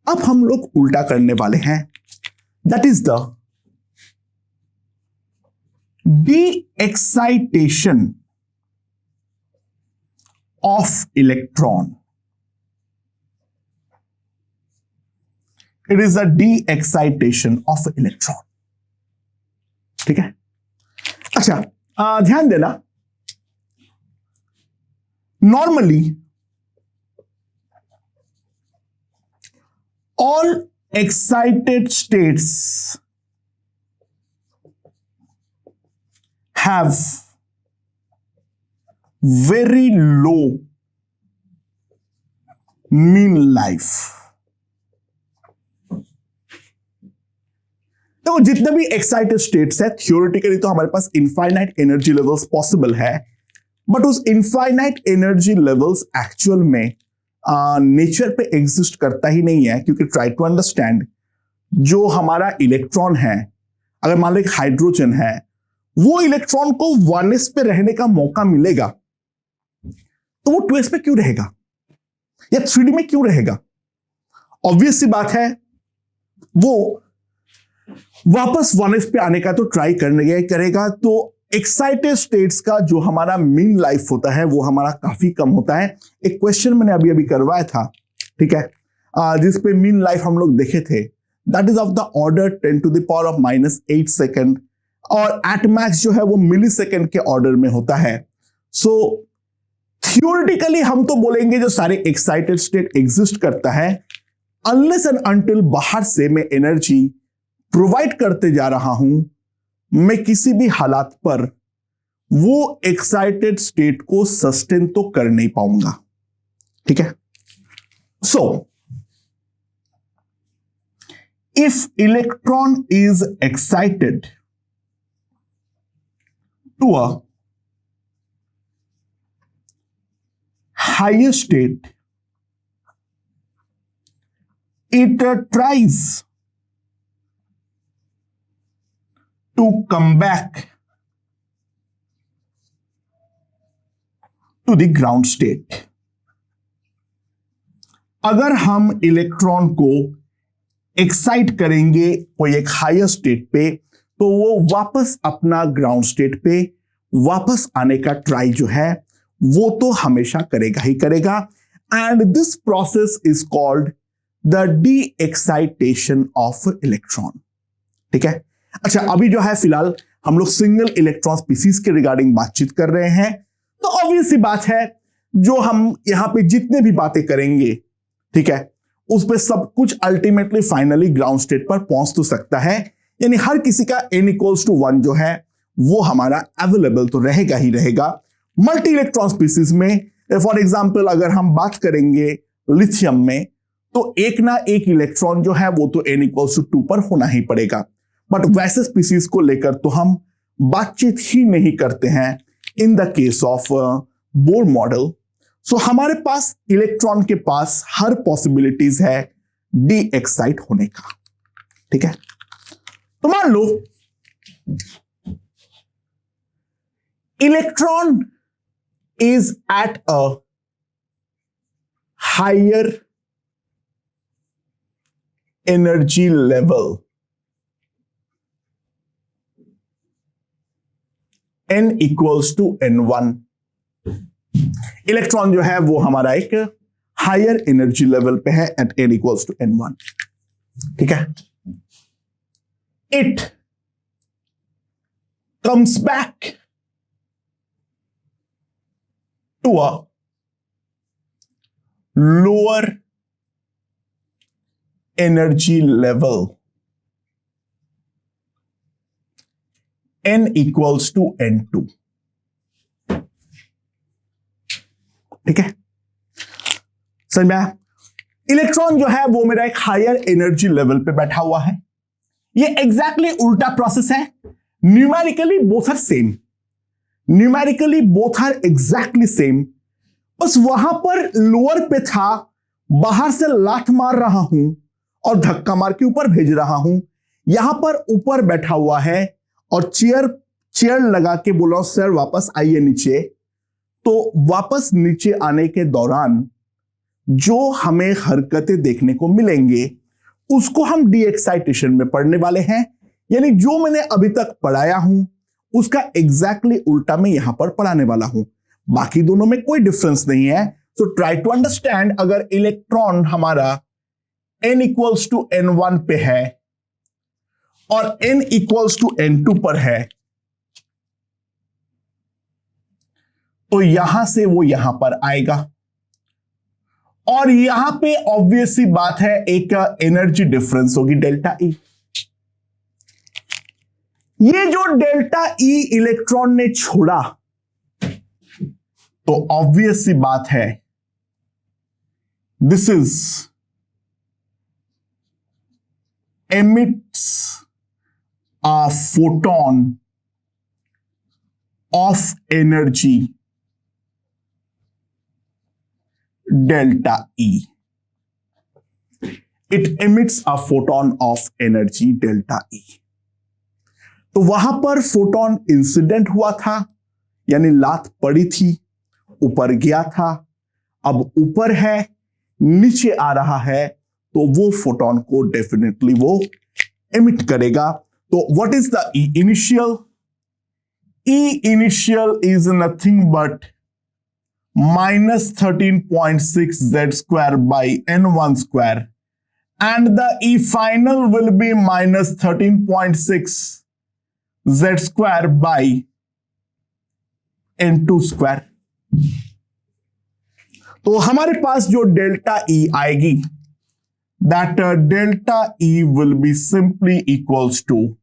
अब हम लोग उल्टा करने वाले हैं, that is the de-excitation of electron। It is a de-excitation of electron, ठीक है। अच्छा, ध्यान देना, normally all excited states have very low mean life। तो जितने भी एक्साइटेड स्टेट्स है थियोरेटिकली तो हमारे पास इनफाइनाइट एनर्जी लेवल्स पॉसिबल है, बट उस इनफाइनाइट एनर्जी लेवल्स एक्चुअल में नेचर पे एग्जिस्ट करता ही नहीं है। क्योंकि ट्राई टू अंडरस्टैंड, जो हमारा इलेक्ट्रॉन है, अगर मान लो एक हाइड्रोजन है, वो इलेक्ट्रॉन को 1s पे रहने का मौका मिलेगा तो वो 2s पे क्यों रहेगा या 3d में क्यों रहेगा? ऑब्वियस सी बात है वो वापस 1s पे आने का तो ट्राई करने करेगा। तो एक्साइटेड स्टेट्स का जो हमारा मीन लाइफ होता है वो हमारा काफी कम होता है। एक क्वेश्चन मैंने अभी अभी करवाया था, ठीक है, जिसपे मीन लाइफ हम लोग देखे थे, that is of the order 10⁻⁻8 second, और एट मैक्स जो है वो मिली सेकेंड के ऑर्डर में होता है। सो थियोरेटिकली हम तो बोलेंगे जो सारे एक्साइटेड स्टेट एग्जिस्ट करता है, अनलेस एंड अनटिल बाहर से मैं एनर्जी प्रोवाइड करते जा रहा हूं, मैं किसी भी हालात पर वो एक्साइटेड स्टेट को सस्टेन तो कर नहीं पाऊंगा, ठीक है। So if electron is excited to a higher state, it tries to come back to the ground state। अगर हम इलेक्ट्रॉन को एक्साइट करेंगे कोई एक हायर स्टेट पे, तो वो वापस अपना ग्राउंड स्टेट पे वापस आने का ट्राई जो है वो तो हमेशा करेगा ही करेगा। And this process is called the D excitation of electron. ठीक है, अच्छा अभी जो है फिलहाल हम लोग सिंगल इलेक्ट्रॉन स्पीसीज के रिगार्डिंग बातचीत कर रहे हैं, तो ऑब्वियस सी बात है जो हम यहां पे जितने भी बातें करेंगे, ठीक है, उस पे सब कुछ अल्टीमेटली फाइनली ग्राउंड स्टेट पर पहुंच तो सकता है, यानी हर किसी का n=1 जो है वो हमारा अवेलेबल तो रहेगा ही रहेगा। मल्टी इलेक्ट्रॉन स्पीसीज में फॉर एग्जांपल अगर हम बात करेंगे लिथियम में, तो एक ना एक इलेक्ट्रॉन जो है वो तो n=2 पर होना ही पड़ेगा। बट वैसे स्पीसीज को लेकर तो हम बातचीत ही नहीं करते हैं in the case of Bohr model. So हमारे पास इलेक्ट्रॉन के पास हर पॉसिबिलिटीज है डी एक्साइट होने का। ठीक है, तो मान लो electron is at a higher energy level, n=n1। इलेक्ट्रॉन जो है वो हमारा एक हायर एनर्जी लेवल पे है एट n=n1। ठीक है, it comes back to a lower energy level, n=n2। ठीक है, समझ में आया? इलेक्ट्रॉन जो है वो मेरा एक हायर एनर्जी लेवल पे बैठा हुआ है। ये एग्जैक्टली उल्टा प्रोसेस है। Numerically both are same, numerically both are exactly same, बस वहां पर लोअर पे था, बाहर से लात मार रहा हूं और धक्का मार के ऊपर भेज रहा हूं। यहां पर ऊपर बैठा हुआ है और चेयर लगा के बोला सर वापस आइए नीचे। तो वापस नीचे आने के दौरान जो हमें हरकतें देखने को मिलेंगे उसको हम डी एक्साइटेशन में पढ़ने वाले हैं, यानी जो मैंने अभी तक पढ़ाया हूं उसका एग्जैक्टली उल्टा मैं यहां पर पढ़ाने वाला हूं। बाकी दोनों में कोई डिफरेंस नहीं है। सो ट्राई टू अंडरस्टैंड, अगर इलेक्ट्रॉन हमारा n=n1 पे है और n=n2 पर है, तो यहां से वो यहां पर आएगा और यहां पे ऑब्वियस सी बात है एक एनर्जी डिफरेंस होगी डेल्टा ई। ये जो डेल्टा ई इलेक्ट्रॉन ने छोड़ा, तो ऑब्वियस सी बात है this is emits a photon of energy delta E. It emits a photon of energy delta E. तो वहां पर फोटोन इंसिडेंट हुआ था, यानी लात पड़ी थी, ऊपर गया था, अब ऊपर है, नीचे आ रहा है, तो वो फोटोन को डेफिनेटली वो एमिट करेगा। तो what is the E initial? E initial is nothing but -13.6 z² by n1² and the E final will be -13.6 z² by n2²। तो हमारे पास जो डेल्टा ई आएगी, that delta E will be simply equals to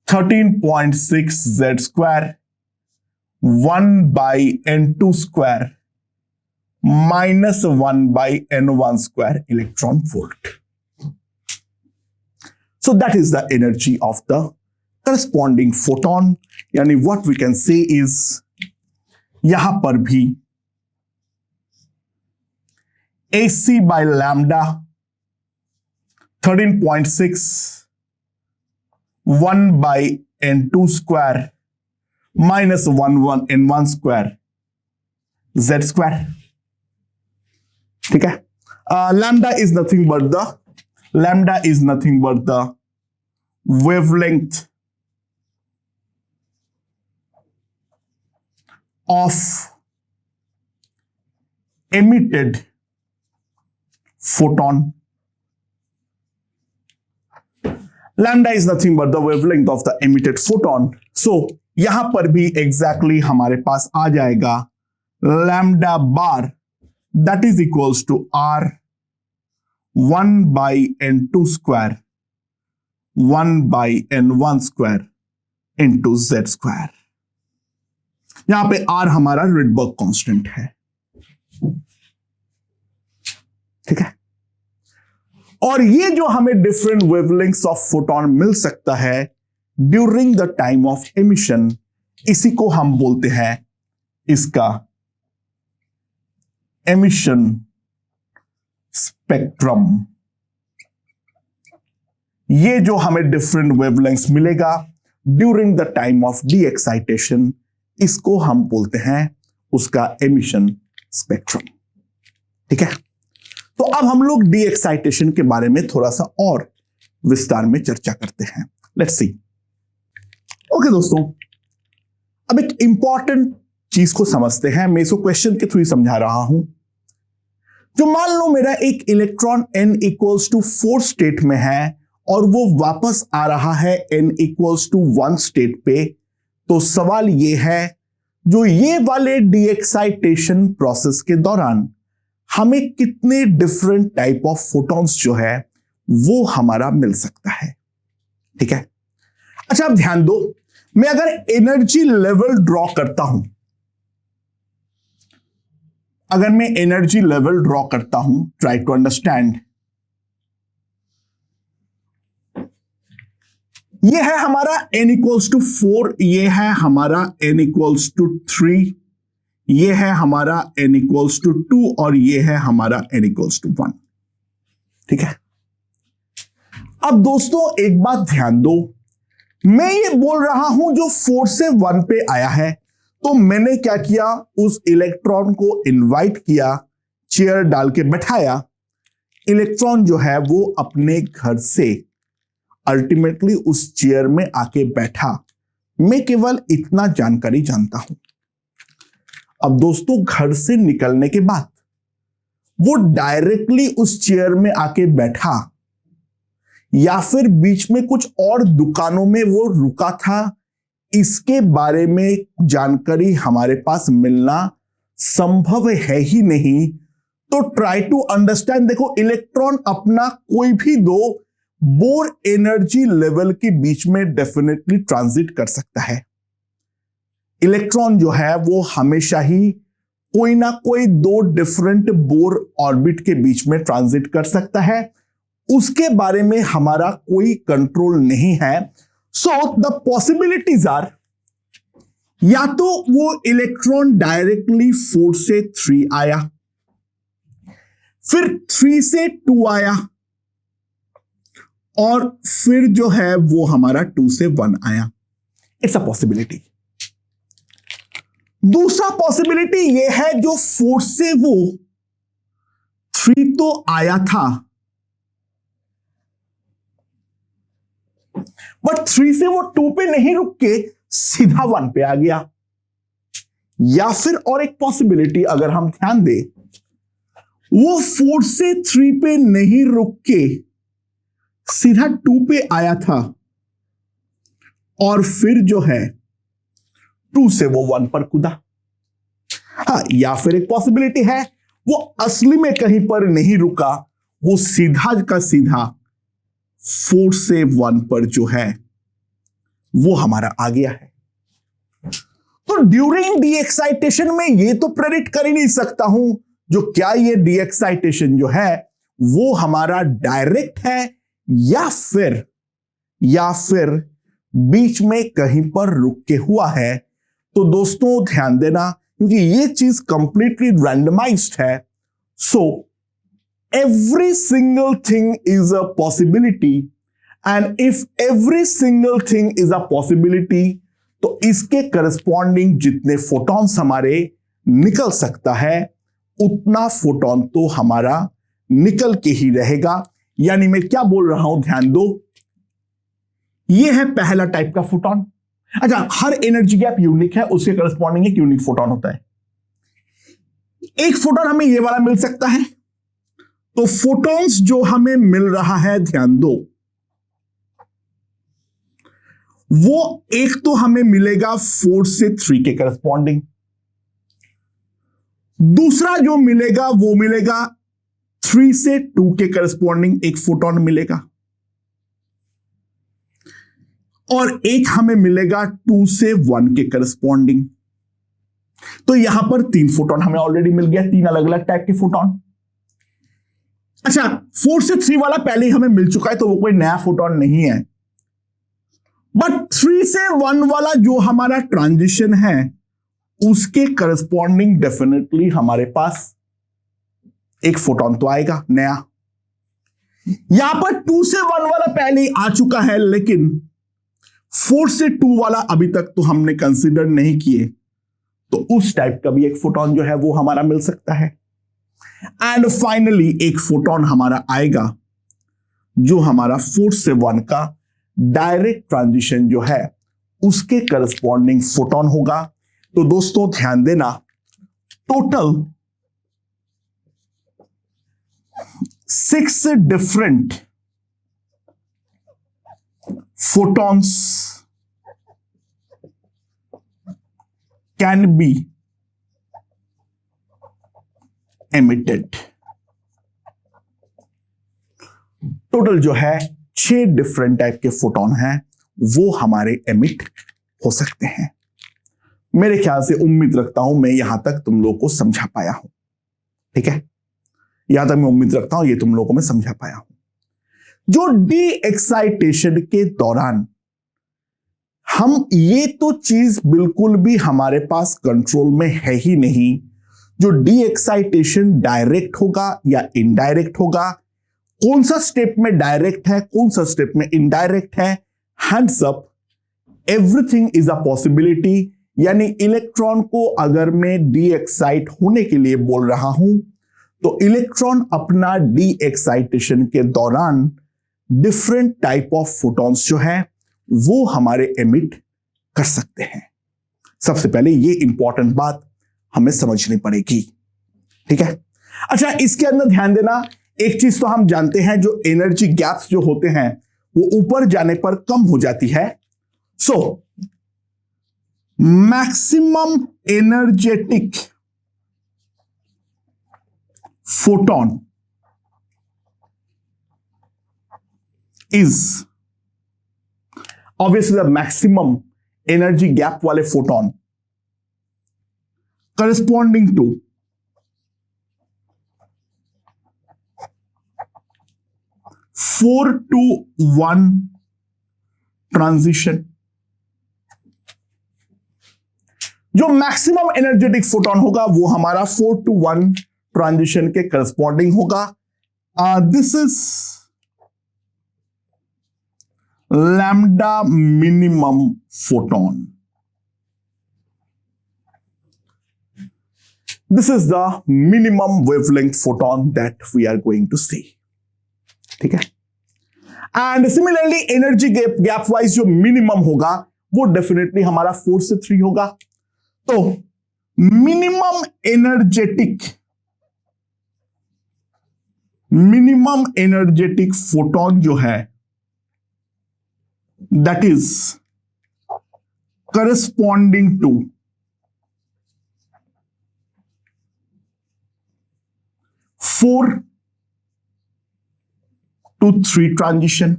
13.6 z² 1 by n2² minus 1 by n1² electron volt. So that is the energy of the corresponding photon. यानी what we can say is यहां पर भी AC by lambda 13.6 1 by n2² minus 1 n1² z²। ठीक है, lambda is nothing but the wavelength of emitted photon. Lambda is nothing but the wavelength of the emitted photon. So यहां पर भी exactly हमारे पास आ जाएगा lambda bar that is equals to R 1 by N2 square 1 by N1 square into Z square. यहां पे R हमारा Rydberg constant है, ठीक है। और ये जो हमें डिफरेंट वेवलेंथ्स ऑफ फोटोन मिल सकता है during the time of emission, इसी को हम बोलते हैं इसका एमिशन स्पेक्ट्रम। ये जो हमें डिफरेंट वेवलेंथ्स मिलेगा during the time of D excitation, इसको हम बोलते हैं उसका एमिशन स्पेक्ट्रम, ठीक है। तो अब हम लोग डी एक्साइटेशन के बारे में थोड़ा सा और विस्तार में चर्चा करते हैं। Let's see. ओके दोस्तों, अब एक इंपॉर्टेंट चीज को समझते हैं। मैं इसको क्वेश्चन के थ्रू समझा रहा हूं। जो मान लो मेरा एक electron n equals to 4 state में है और वो वापस आ रहा है n इक्वल्स टू 1 स्टेट पे, तो सवाल ये है जो ये वाले डी एक्साइटेशन प्रोसेस के दौरान हमें कितने डिफरेंट टाइप ऑफ फोटॉन्स जो है वो हमारा मिल सकता है, ठीक है। अच्छा, अब ध्यान दो, मैं अगर एनर्जी लेवल ड्रॉ करता हूं, ट्राई टू अंडरस्टैंड। ये है हमारा n इक्वल्स टू 4, ये है हमारा n इक्वल्स टू 3, ये है हमारा n इक्वल्स टू 2 और ये है हमारा n इक्वल्स टू 1, ठीक है। अब दोस्तों एक बात ध्यान दो, मैं ये बोल रहा हूं जो 4 से 1 पे आया है, तो मैंने क्या किया, उस इलेक्ट्रॉन को इनवाइट किया, चेयर डाल के बैठाया। इलेक्ट्रॉन जो है वो अपने घर से अल्टीमेटली उस चेयर में आके बैठा। मैं केवल इतना जानकारी जानता हूं। अब दोस्तों घर से निकलने के बाद वो डायरेक्टली उस चेयर में आके बैठा या फिर बीच में कुछ और दुकानों में वो रुका था, इसके बारे में जानकारी हमारे पास मिलना संभव है ही नहीं। तो ट्राई टू अंडरस्टैंड। देखो, इलेक्ट्रॉन अपना कोई भी दो बोर एनर्जी लेवल के बीच में डेफिनेटली ट्रांजिट कर सकता है। इलेक्ट्रॉन जो है वो हमेशा ही कोई ना कोई 2 डिफरेंट बोर ऑर्बिट के बीच में ट्रांजिट कर सकता है, उसके बारे में हमारा कोई कंट्रोल नहीं है। सो द पॉसिबिलिटीज आर, या तो वो इलेक्ट्रॉन डायरेक्टली 4 से 3 आया, फिर 3 से 2 आया, और फिर जो है वो हमारा 2 से 1 आया। It's a possibility. दूसरा पॉसिबिलिटी ये है जो 4 से वो 3 तो आया था, बट 3 से वो 2 पे नहीं रुक के सीधा 1 पे आ गया। या फिर और एक पॉसिबिलिटी अगर हम ध्यान दें, वो 4 से 3 पे नहीं रुक के सीधा 2 पे आया था और फिर जो है 2 से वो 1 पर कूदा। हाँ, या फिर एक पॉसिबिलिटी है वो असली में कहीं पर नहीं रुका, वो सीधा का सीधा 4 से 1 पर जो है वो हमारा आ गया है। तो ड्यूरिंग डी एक्साइटेशन में ये तो प्रेडिक्ट कर ही नहीं सकता हूं जो क्या ये डी एक्साइटेशन जो है वो हमारा डायरेक्ट है या फिर बीच में कहीं पर रुक के हुआ है। तो दोस्तों ध्यान देना, क्योंकि ये चीज कंप्लीटली रैंडमाइज्ड है, so every single thing is a possibility, and if every single thing is a possibility, तो इसके करस्पॉन्डिंग जितने फोटॉन्स हमारे निकल सकता है उतना फोटॉन तो हमारा निकल के ही रहेगा। यानी मैं क्या बोल रहा हूं, ध्यान दो, ये है पहला टाइप का फोटोन। अच्छा, हर एनर्जी गैप यूनिक है, उसके करस्पॉन्डिंग एक यूनिक फोटोन होता है। एक फोटोन हमें ये वाला मिल सकता है, तो फोटॉन्स जो हमें मिल रहा है, ध्यान दो, वो एक तो हमें मिलेगा 4 से 3 के करस्पॉन्डिंग, दूसरा जो मिलेगा वो मिलेगा 3 से 2 के करस्पॉन्डिंग एक फोटोन मिलेगा, और एक हमें मिलेगा 2 से 1 के करस्पॉन्डिंग। तो यहां पर 3 फोटोन हमें ऑलरेडी मिल गया, 3 अलग अलग टाइप के फोटोन। अच्छा, 4 से 3 वाला पहले ही हमें मिल चुका है, तो वो कोई नया फोटोन नहीं है। बट 3 से 1 वाला जो हमारा ट्रांजिशन है, उसके करस्पॉन्डिंग डेफिनेटली हमारे पास एक फोटोन तो आएगा नया। यहां पर 2 से 1 वाला पहले ही आ चुका है, लेकिन 4 से 2 वाला अभी तक तो हमने कंसीडर नहीं किए, तो उस टाइप का भी एक फोटोन जो है वो हमारा मिल सकता है। एंड फाइनली एक फोटोन हमारा आएगा जो हमारा 4 से 1 का डायरेक्ट ट्रांजिशन जो है उसके करस्पॉन्डिंग फोटोन होगा। तो दोस्तों ध्यान देना, total 6 different photons can be emitted। Total जो है 6 डिफरेंट टाइप के फोटोन हैं, वो हमारे एमिट हो सकते हैं। मेरे ख्याल से उम्मीद रखता हूं मैं यहां तक तुम लोगों को समझा पाया हूं। ठीक है, यहां तक मैं उम्मीद रखता हूं ये तुम लोगों को मैं समझा पाया हूं। जो डी एक्साइटेशन के दौरान हम ये तो चीज बिल्कुल भी हमारे पास कंट्रोल में है ही नहीं, जो डी एक्साइटेशन डायरेक्ट होगा या इनडायरेक्ट होगा, कौन सा स्टेप में डायरेक्ट है, कौन सा स्टेप में इनडायरेक्ट है, hands up, everything is a possibility. यानी इलेक्ट्रॉन को अगर मैं डी एक्साइट होने के लिए बोल रहा हूं, तो इलेक्ट्रॉन अपना डी एक्साइटेशन के दौरान डिफरेंट टाइप ऑफ फोटॉन्स जो है वो हमारे एमिट कर सकते हैं। सबसे पहले ये इंपॉर्टेंट बात हमें समझनी पड़ेगी। ठीक है, अच्छा इसके अंदर ध्यान देना, एक चीज तो हम जानते हैं, जो एनर्जी गैप्स जो होते हैं वो ऊपर जाने पर कम हो जाती है। So maximum energetic photon is obviously the maximum energy gap वाले photon corresponding to 4 to 1 transition। जो मैक्सिमम एनर्जेटिक फोटोन होगा वो हमारा 4 to 1 ट्रांजिशन के करस्पॉन्डिंग होगा। This is lambda minimum photon। This is the minimum wavelength photon that we are going to see। ठीक है, and similarly energy gap wise जो minimum होगा वो डेफिनेटली हमारा 4 से 3 होगा। तो मिनिमम एनर्जेटिक फोटोन जो है that is corresponding to 4 to 3 transition।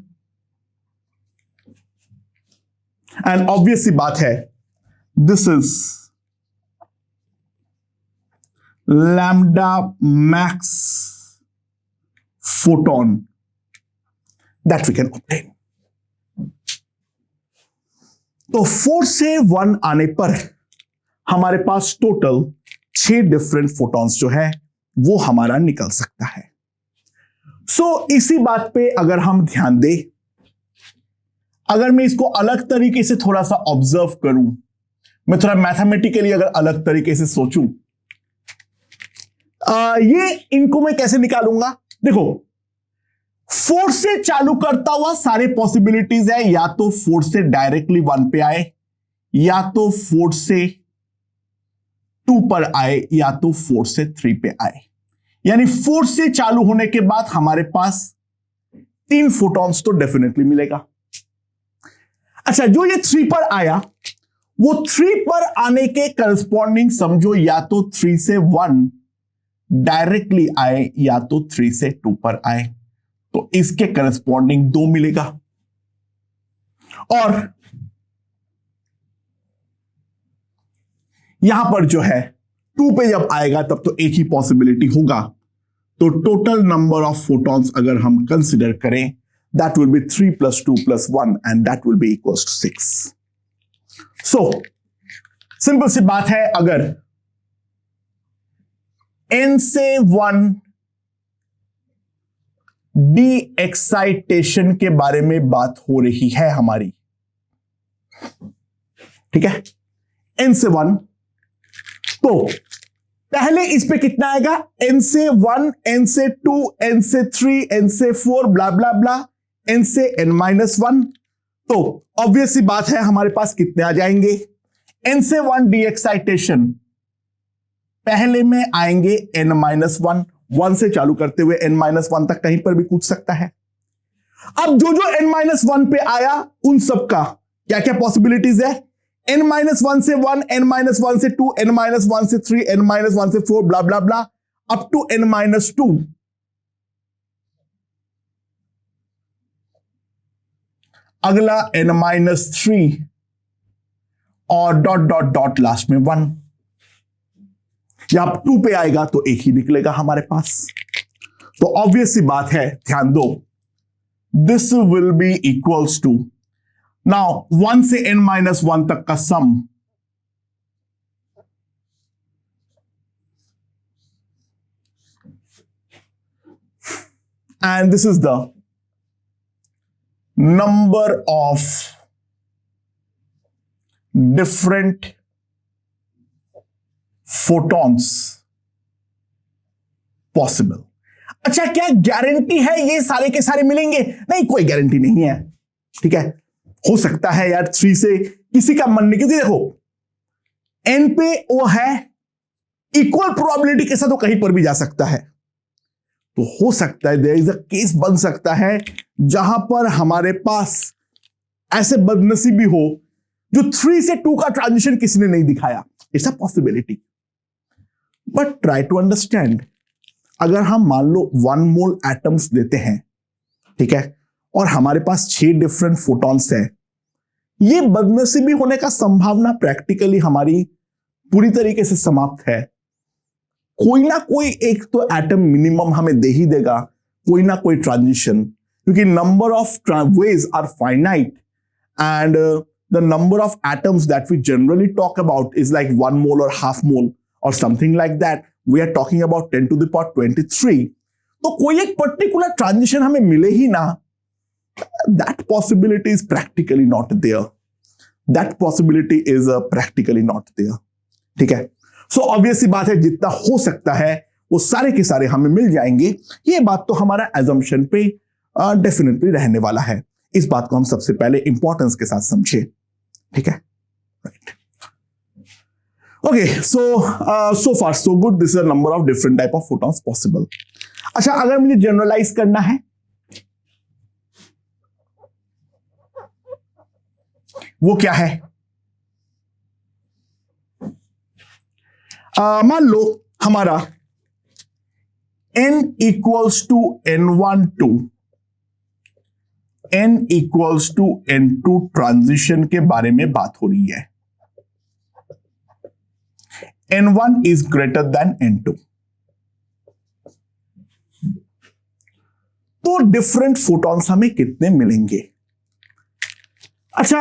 and obviously बात है, this is lambda max photon that we can obtain। तो 4 से 1 आने पर हमारे पास टोटल 6 डिफरेंट फोटॉन्स जो है वो हमारा निकल सकता है। सो इसी बात पे अगर हम ध्यान दें, अगर मैं इसको अलग तरीके से थोड़ा सा ऑब्जर्व करूं, मैं थोड़ा मैथमेटिकली अगर अलग तरीके से सोचूं, ये इनको मैं कैसे निकालूंगा, देखो, फोर्स से चालू करता हुआ सारे पॉसिबिलिटीज है, या तो फोर्स से डायरेक्टली 1 पे आए, या तो फोर्स से 2 पर आए, या तो फोर्स से 3 पे आए। यानी फोर्स से चालू होने के बाद हमारे पास 3 फोटॉन्स तो डेफिनेटली मिलेगा। अच्छा, जो ये 3 पर आया, वो 3 पर आने के करस्पॉन्डिंग समझो, या तो 3 से 1 डायरेक्टली आए, या तो 3 से 2 पर आए, तो इसके करस्पॉन्डिंग 2 मिलेगा। और यहां पर जो है 2 पे जब आएगा तब तो एक ही पॉसिबिलिटी होगा, तो टोटल नंबर ऑफ फोटॉन्स अगर हम कंसिडर करें, that will be 3 + 2 + 1 and that will be equals to 6। So simple सी बात है, अगर n से 1 डी एक्साइटेशन के बारे में बात हो रही है हमारी, ठीक है, n से 1, तो पहले इस पे कितना आएगा, n से 1, n से 2, n से 3, n से 4, ब्ला ब्ला ब्ला, n से n-1, तो ऑब्वियस सी बात है हमारे पास कितने आ जाएंगे, n से 1 डी एक्साइटेशन पहले में आएंगे n-1, 1 से चालू करते हुए n-1 तक कहीं पर भी कूद सकता है। अब जो जो n-1 पे आया उन सब का क्या क्या पॉसिबिलिटीज है, n-1 से 1, n-1 से 2, n-1 से 3, n-1 से 4, ब्ला ब्ला ब्ला, अप टू n-2। अगला n-3 और डॉट डॉट डॉट लास्ट में 1। जब 2 पे आएगा तो एक ही निकलेगा हमारे पास। तो ऑब्वियस सी बात है, ध्यान दो, this will be equals to, now 1 से n-1 तक का सम, and this is the number of different photons possible। अच्छा, क्या गारंटी है ये सारे के सारे मिलेंगे? नहीं, कोई गारंटी नहीं है, ठीक है। हो सकता है यार 3 से किसी का मन नहीं, क्योंकि देखो n पे वो है इक्वल प्रोबेबिलिटी के साथ वो कहीं पर भी जा सकता है, तो हो सकता है देयर इज अ केस बन सकता है जहां पर हमारे पास ऐसे बदनसीबी हो जो 3 से 2 का ट्रांजिशन किसी ने नहीं दिखाया। It's a possibility, but try to understand, अगर हम मान लो 1 मोल एटम्स देते हैं, ठीक है, और हमारे पास 6 डिफरेंट फोटॉन्स है, ये बदनसीबी होने का संभावना प्रैक्टिकली हमारी पूरी तरीके से समाप्त है। कोई ना कोई एक तो एटम मिनिमम हमें दे ही देगा, कोई ना कोई ट्रांजिशन, क्योंकि number of ways are finite and the number of atoms that we generally talk about is like 1 mole और हाफ मोल और something like that. We are talking about 10 to the power 23। तो कोई एक particular transition हमें मिले ही ना, that possibility is practically not there, that possibility is practically not there, ठीक है। सो ऑब्वियस बात है, जितना हो सकता है वो सारे के सारे हमें मिल जाएंगे। ये बात तो हमारा एजम्पशन पे डेफिनेटली रहने वाला है। इस बात को हम सबसे पहले इंपॉर्टेंस के साथ समझे, ठीक है, right. Okay, so far so good, this is a number of different type of photons possible. अच्छा, अगर मुझे जनरलाइज करना है, वो क्या है? मान लो हमारा n equals to n1 n equals to n2 transition के बारे में बात हो रही है। n1 is greater than n2, तो डिफरेंट फोटॉन्स हमें कितने मिलेंगे? अच्छा,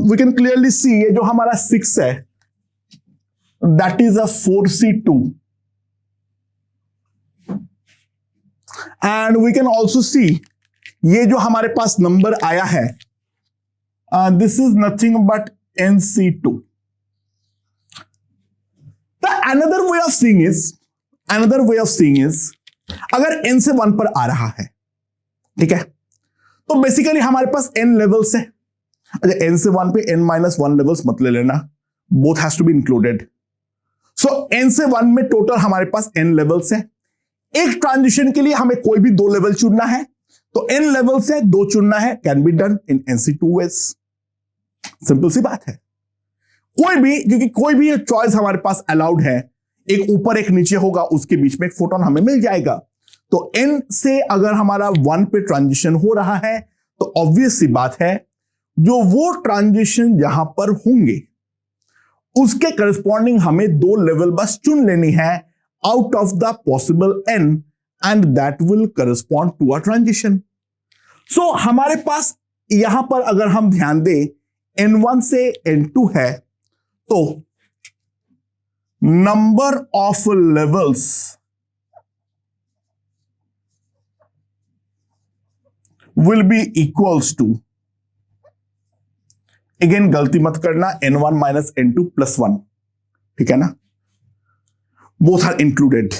वी कैन क्लियरली सी, ये जो हमारा 6 है, that is a 4c2, and we can also see ये जो हमारे पास नंबर आया है, this is nothing but nc2। The another way of seeing is अगर n से 1 पर आ रहा है, ठीक है, तो बेसिकली हमारे पास n लेवल्स है। अच्छा, n से 1 पे n-1 लेवल्स मत ले लेना, both has to be included. So n से 1 में टोटल हमारे पास n लेवल्स है। एक ट्रांजिशन के लिए हमें कोई भी 2 लेवल चुनना है, तो n लेवल्स है, 2 चुनना है, can be done in NC2 ways। सिंपल सी बात है। कोई भी, क्योंकि कोई भी चॉइस हमारे पास अलाउड है, एक ऊपर एक नीचे होगा, उसके बीच में एक फोटोन हमें मिल जाएगा। तो n से अगर हमारा 1 पे ट्रांजिशन हो रहा है, तो ऑब्वियस सी बात है, जो वो ट्रांजिशन जहां पर होंगे उसके करस्पॉन्डिंग हमें 2 लेवल बस चुन लेनी है out of the possible n, and that will correspond to a transition. So हमारे पास यहां पर अगर हम ध्यान दें, n1 से n2 है, तो number of levels will be equals to, again गलती मत करना, n1 माइनस n2 प्लस 1, ठीक है ना, बोथ आर इंक्लूडेड।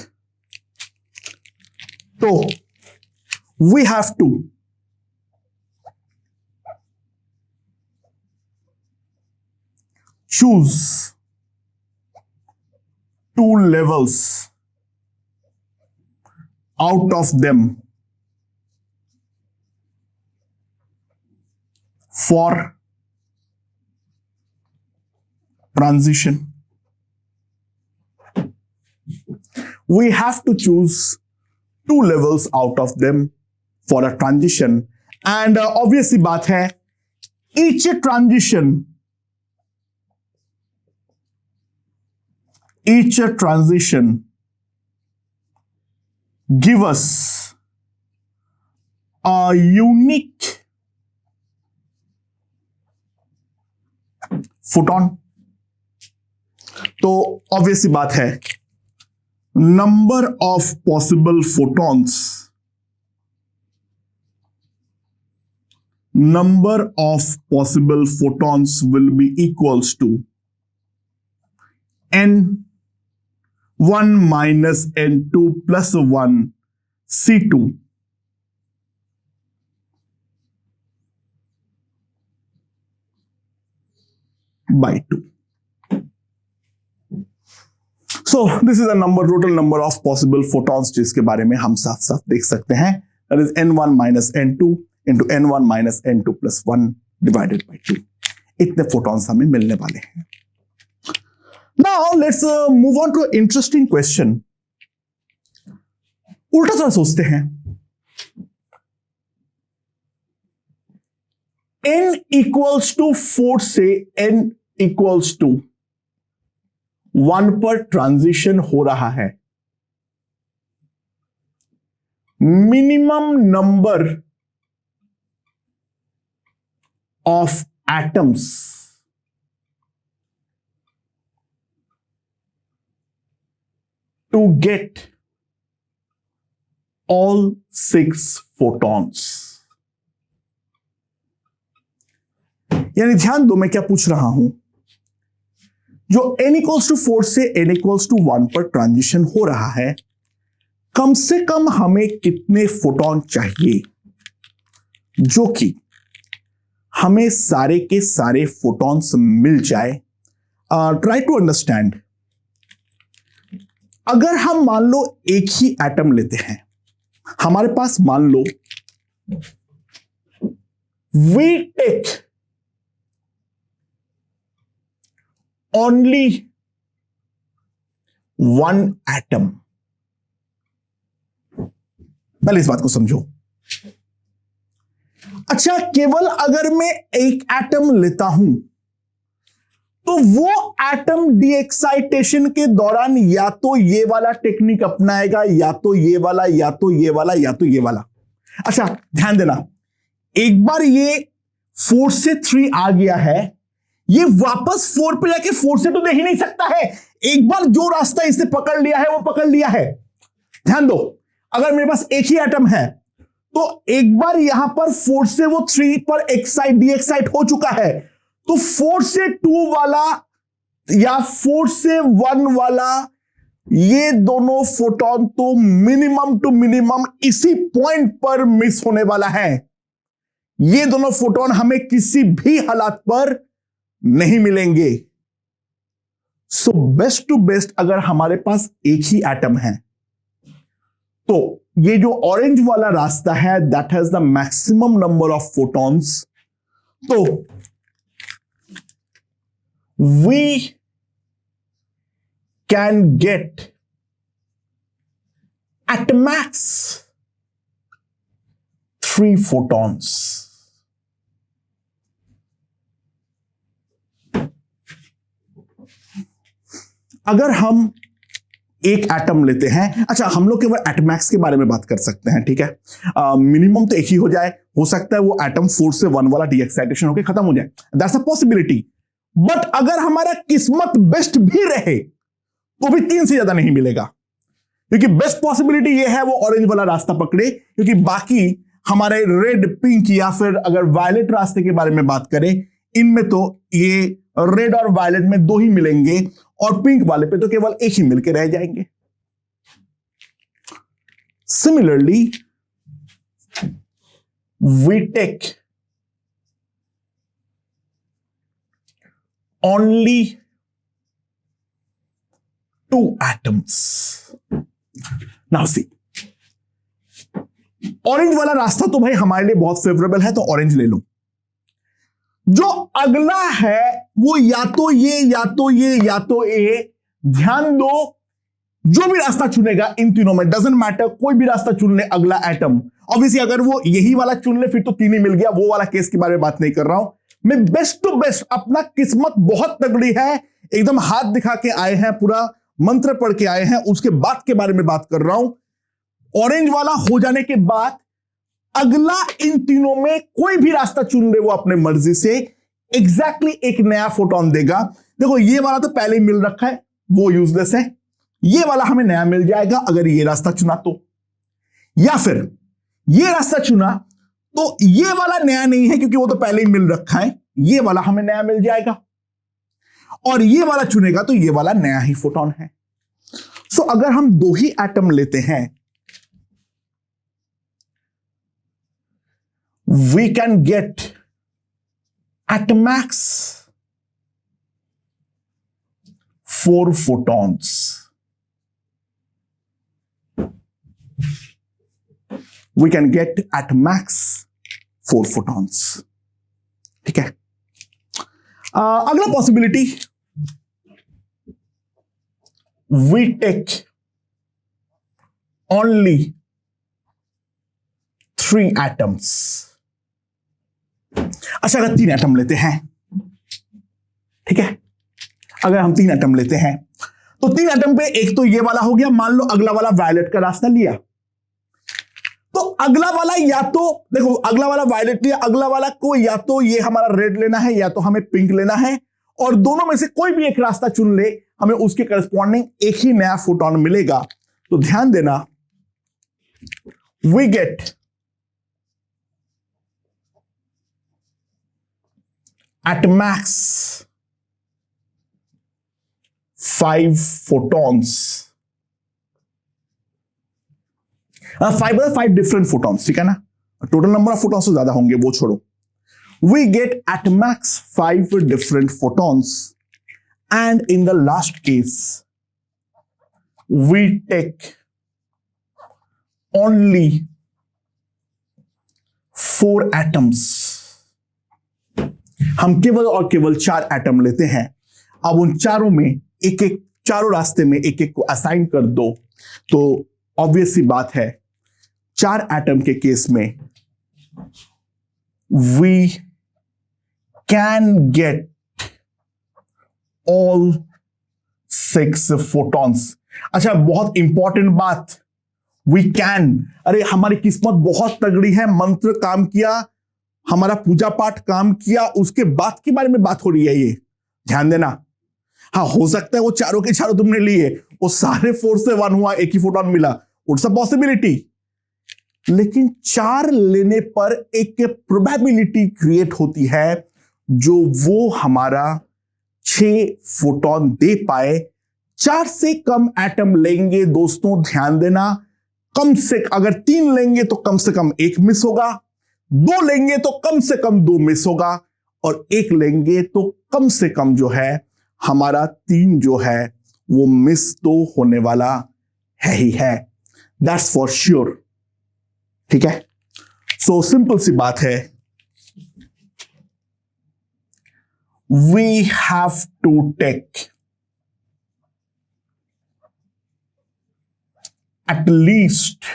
तो we have to choose 2 levels out of them for transition. We have to choose 2 levels out of them for a transition, and obviously बात है, each transition give us a unique photon। तो obviously बात है, number of possible photons will be equals to n1 minus n2 plus 1 C2 by 2। So this is a total number of possible photons जिसके बारे में हम साफ साफ देख सकते हैं, that is n1 minus n2 into n1 minus n2 plus 1 divided by 2। इतने photons हमें मिलने वाले हैं। Now let's move on to an interesting question। उल्टा थोड़ा सोचते हैं, n equals to 4 से n equals to 1 पर ट्रांजिशन हो रहा है, minimum number of atoms to get all 6 photons। यानी ध्यान दो मैं क्या पूछ रहा हूं, जो n equals to 4 से n equals to 1 पर ट्रांजिशन हो रहा है, कम से कम हमें कितने फोटोन चाहिए जो कि हमें सारे के सारे फोटॉन्स मिल जाए। ट्राई टू अंडरस्टैंड, अगर हम मान लो एक ही एटम लेते हैं, हमारे पास मान लो वी टेक ओनली 1 एटम। पहले इस बात को समझो। अच्छा, केवल अगर मैं एक एटम लेता हूं तो वो एटम डीएक्साइटेशन के दौरान या तो ये वाला टेक्निक अपनाएगा, या तो ये वाला, या तो ये वाला, या तो ये वाला। अच्छा ध्यान देना, एक बार ये 4 से 3 आ गया है, ये वापस 4 पे जाके 4 से तो दे ही नहीं सकता है। एक बार जो रास्ता इसने पकड़ लिया है वो पकड़ लिया है। ध्यान दो, अगर मेरे पास एक ही एटम है तो एक बार यहां पर 4 से वो 3 पर डीएक्साइट हो चुका है, तो 4 से 2 वाला या 4 से 1 वाला ये दोनों फोटोन तो मिनिमम टू मिनिमम इसी पॉइंट पर मिस होने वाला है। ये दोनों फोटोन हमें किसी भी हालात पर नहीं मिलेंगे। सो बेस्ट टू बेस्ट अगर हमारे पास एक ही एटम है तो ये जो ऑरेंज वाला रास्ता है that has the maximum number of photons. तो we can get at max 3 photons। अगर हम एक एटम लेते हैं, अच्छा हम लोग केवल एटमैक्स के बारे में बात कर सकते हैं, ठीक है। मिनिमम तो एक ही हो जाए, हो सकता है वो एटम 4 से 1 वाला डीएक्साइटेशन होकर खत्म हो जाए, दैट्स अ पॉसिबिलिटी। बट अगर हमारा किस्मत बेस्ट भी रहे तो भी 3 से ज्यादा नहीं मिलेगा, क्योंकि बेस्ट पॉसिबिलिटी ये है वो ऑरेंज वाला रास्ता पकड़े, क्योंकि बाकी हमारे रेड, पिंक या फिर अगर वायलेट रास्ते के बारे में बात करें, इनमें तो ये रेड और वायलेट में 2 ही मिलेंगे और पिंक वाले पे तो केवल एक ही मिलके रह जाएंगे। Similarly we take only 2 atoms। Now see, orange वाला रास्ता तो भाई हमारे लिए बहुत फेवरेबल है, तो ऑरेंज ले लो। जो अगला है वो या तो ये या तो ये या तो ये। ध्यान दो, जो भी रास्ता चुनेगा इन तीनों में, डजंट मैटर, कोई भी रास्ता चुन ले अगला एटम। ऑब्वियसली अगर वो यही वाला चुन ले फिर तो 3 ही मिल गया, वो वाला केस के बारे में बात नहीं कर रहा हूं मैं। बेस्ट टू बेस्ट, अपना किस्मत बहुत तगड़ी है, एकदम हाथ दिखा के आए हैं, पूरा मंत्र पढ़ के आए हैं, उसके बाद के बारे में बात कर रहा हूं। ऑरेंज वाला हो जाने के बाद अगला इन तीनों में कोई भी रास्ता चुन ले वो अपने मर्जी से, एग्जैक्टली एक नया फोटोन देगा। देखो ये वाला तो पहले ही मिल रखा है, वो यूजलेस है, ये वाला हमें नया मिल जाएगा अगर ये रास्ता चुना तो। या फिर ये रास्ता चुना तो ये वाला नया नहीं है क्योंकि वो तो पहले ही मिल रखा है, ये वाला हमें नया मिल जाएगा। और ये वाला चुनेगा तो ये वाला नया ही फोटोन है। सो अगर हम 2 ही एटम लेते हैं, we can get at max 4 photons। We can get at max 4 photons। ठीक है। अगला possibility, we take only 3 atoms। अच्छा अगर 3 एटम लेते हैं, ठीक है, अगर हम 3 एटम लेते हैं तो 3 एटम पे एक तो ये वाला हो गया, मान लो अगला वाला वायलेट का रास्ता लिया तो अगला वाला या तो देखो अगला वाला वायलेट लिया, अगला वाला को या तो ये हमारा रेड लेना है या तो हमें पिंक लेना है, और दोनों में से कोई भी एक रास्ता चुन ले, हमें उसके करस्पॉन्डिंग एक ही नया फोटोन मिलेगा। तो ध्यान देना, we get at max 5 photons। 5 different photons, ठीक है ना, टोटल नंबर ऑफ फोटॉन्स तो ज्यादा होंगे, वो छोड़ो। We get at max 5 different photons and in the last case we take only 4 atoms. हम केवल और केवल 4 एटम लेते हैं। अब उन चारों में एक एक, चारों रास्ते में एक एक को असाइन कर दो, तो ऑब्वियस सी बात है 4 एटम के केस में we can get all 6 photons. अच्छा बहुत इंपॉर्टेंट बात, वी कैन, अरे हमारी किस्मत बहुत तगड़ी है, मंत्र काम किया, हमारा पूजा पाठ काम किया, उसके बाद के बारे में बात हो रही है, ये ध्यान देना। हाँ हो सकता है वो चारों के चारों तुमने लिए, वो सारे 4 से 1 हुआ, एक ही फोटोन मिला, इट्स अ पॉसिबिलिटी। लेकिन 4 लेने पर एक प्रोबेबिलिटी क्रिएट होती है जो वो हमारा 6 फोटोन दे पाए 4 से कम एटम लेंगे दोस्तों, ध्यान देना, कम से अगर 3 लेंगे तो कम से कम 1 मिस होगा, 2 लेंगे तो कम से कम 2 मिस होगा, और 1 लेंगे तो कम से कम जो है हमारा 3 जो है वो मिस तो होने वाला है ही है, दैट्स फॉर श्योर। ठीक है, सो सिंपल सी बात है, we have to take at least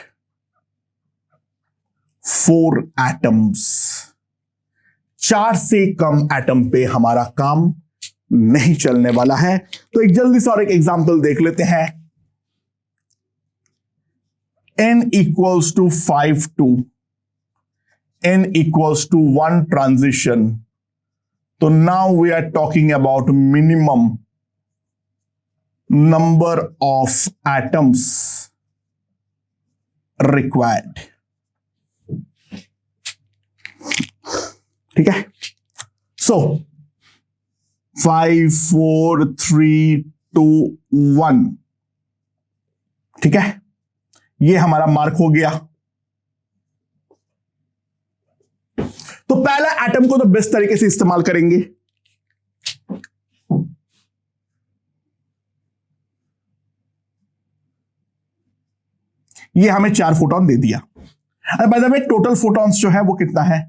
4 atoms। 4 से कम एटम पे हमारा काम नहीं चलने वाला है। तो एक जल्दी से और एक एग्जांपल देख लेते हैं। n equals to 5 to n equals to 1 transition, तो now we are talking about minimum number of atoms required। ठीक है, सो 5 4 3 2 1, ठीक है, ये हमारा मार्क हो गया। तो पहला एटम को तो बेस्ट तरीके से इस्तेमाल करेंगे। ये हमें 4 फोटॉन दे दिया। By the way total photons जो है वो कितना है,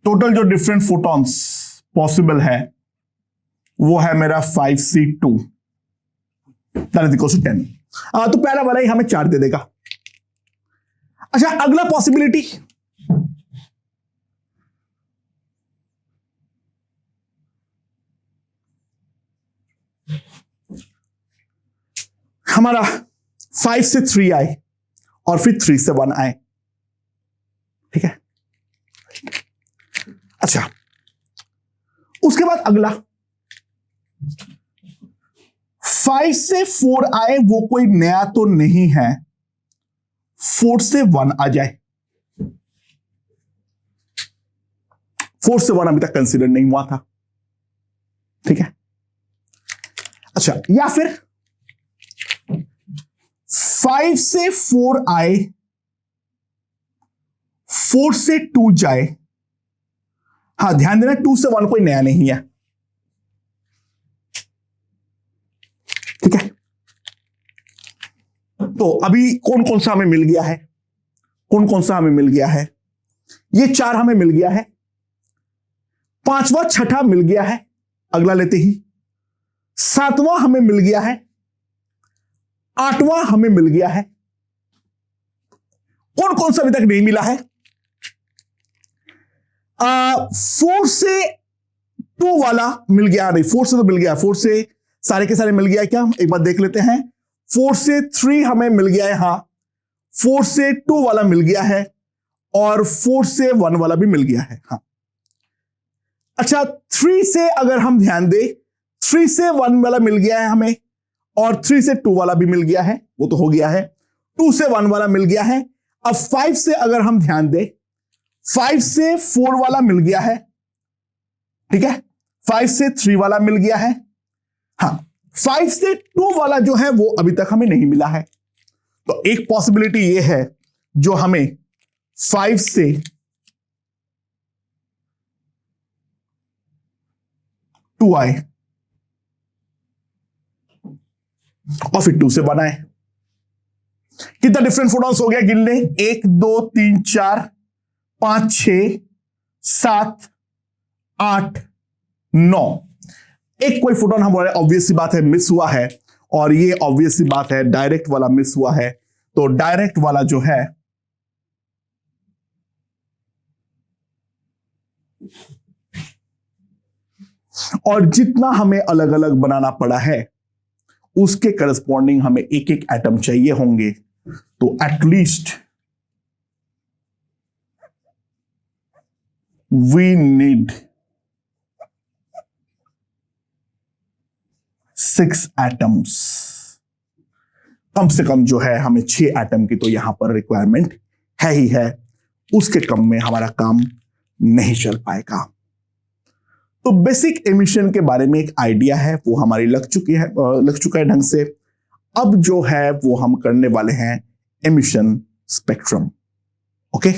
टोटल जो डिफरेंट फोटॉन्स पॉसिबल है वो है मेरा 5c2 that is equal to 10। तो पहला वाला ही हमें 4 दे देगा। अच्छा, अगला पॉसिबिलिटी, हमारा 5 से 3 आए और फिर 3 से 1 आए। ठीक है, अच्छा, उसके बाद अगला 5 से 4 आए, वो कोई नया तो नहीं है, 4 से 1 आ जाए। 4 से 1 अभी तक कंसीडर नहीं हुआ था। ठीक है, अच्छा, या फिर 5 से 4 आए, 4 से 2 जाए। हाँ, ध्यान देना 2 से 1 कोई नया नहीं है। ठीक है, तो अभी कौन कौन सा हमें मिल गया है, कौन कौन सा हमें मिल गया है, ये 4 हमें मिल गया है, 5वां 6ठा मिल गया है, अगला लेते ही 7वां हमें मिल गया है, 8वां हमें मिल गया है। कौन कौन सा अभी तक नहीं मिला है, 4 से 2 वाला मिल गया, नहीं 4 से तो मिल गया, 4 से सारे के सारे मिल गया क्या, एक बार देख लेते हैं। 4 से 3 हमें मिल गया है, हाँ, 4 से 2 वाला मिल गया है, और 4 से 1 वाला भी मिल गया है। हाँ, अच्छा, 3 से अगर हम ध्यान दें, 3 से 1 वाला मिल गया है हमें, और 3 से 2 वाला भी मिल गया है, वो तो हो गया है। 2 से 1 वाला मिल गया है। अब 5 से अगर हम ध्यान दें, 5 से 4 वाला मिल गया है। ठीक है, 5 से 3 वाला मिल गया है। हाँ, 5 से 2 वाला जो है वो अभी तक हमें नहीं मिला है। तो एक पॉसिबिलिटी ये है जो हमें 5 से 2 आए और फिर 2 से 1 आए। कितना डिफरेंट फोटॉन्स हो गया, गिन ले, 1 2 3 4 5 6 7 8 9। एक कोई फोटोन हमारे ऑब्वियस सी बात है मिस हुआ है, और ये ऑब्वियस सी बात है डायरेक्ट वाला मिस हुआ है। तो डायरेक्ट वाला जो है और जितना हमें अलग अलग बनाना पड़ा है उसके करस्पॉन्डिंग हमें एक एक एटम चाहिए होंगे। तो एटलीस्ट वी नीड 6 एटम्स। कम से कम जो है हमें 6 एटम की तो यहां पर रिक्वायरमेंट है ही है, उसके कम में हमारा काम नहीं चल पाएगा। तो बेसिक एमिशन के बारे में एक आइडिया है, वो हमारी लग चुका है ढंग से। अब जो है वो हम करने वाले हैं एमिशन स्पेक्ट्रम। ओके,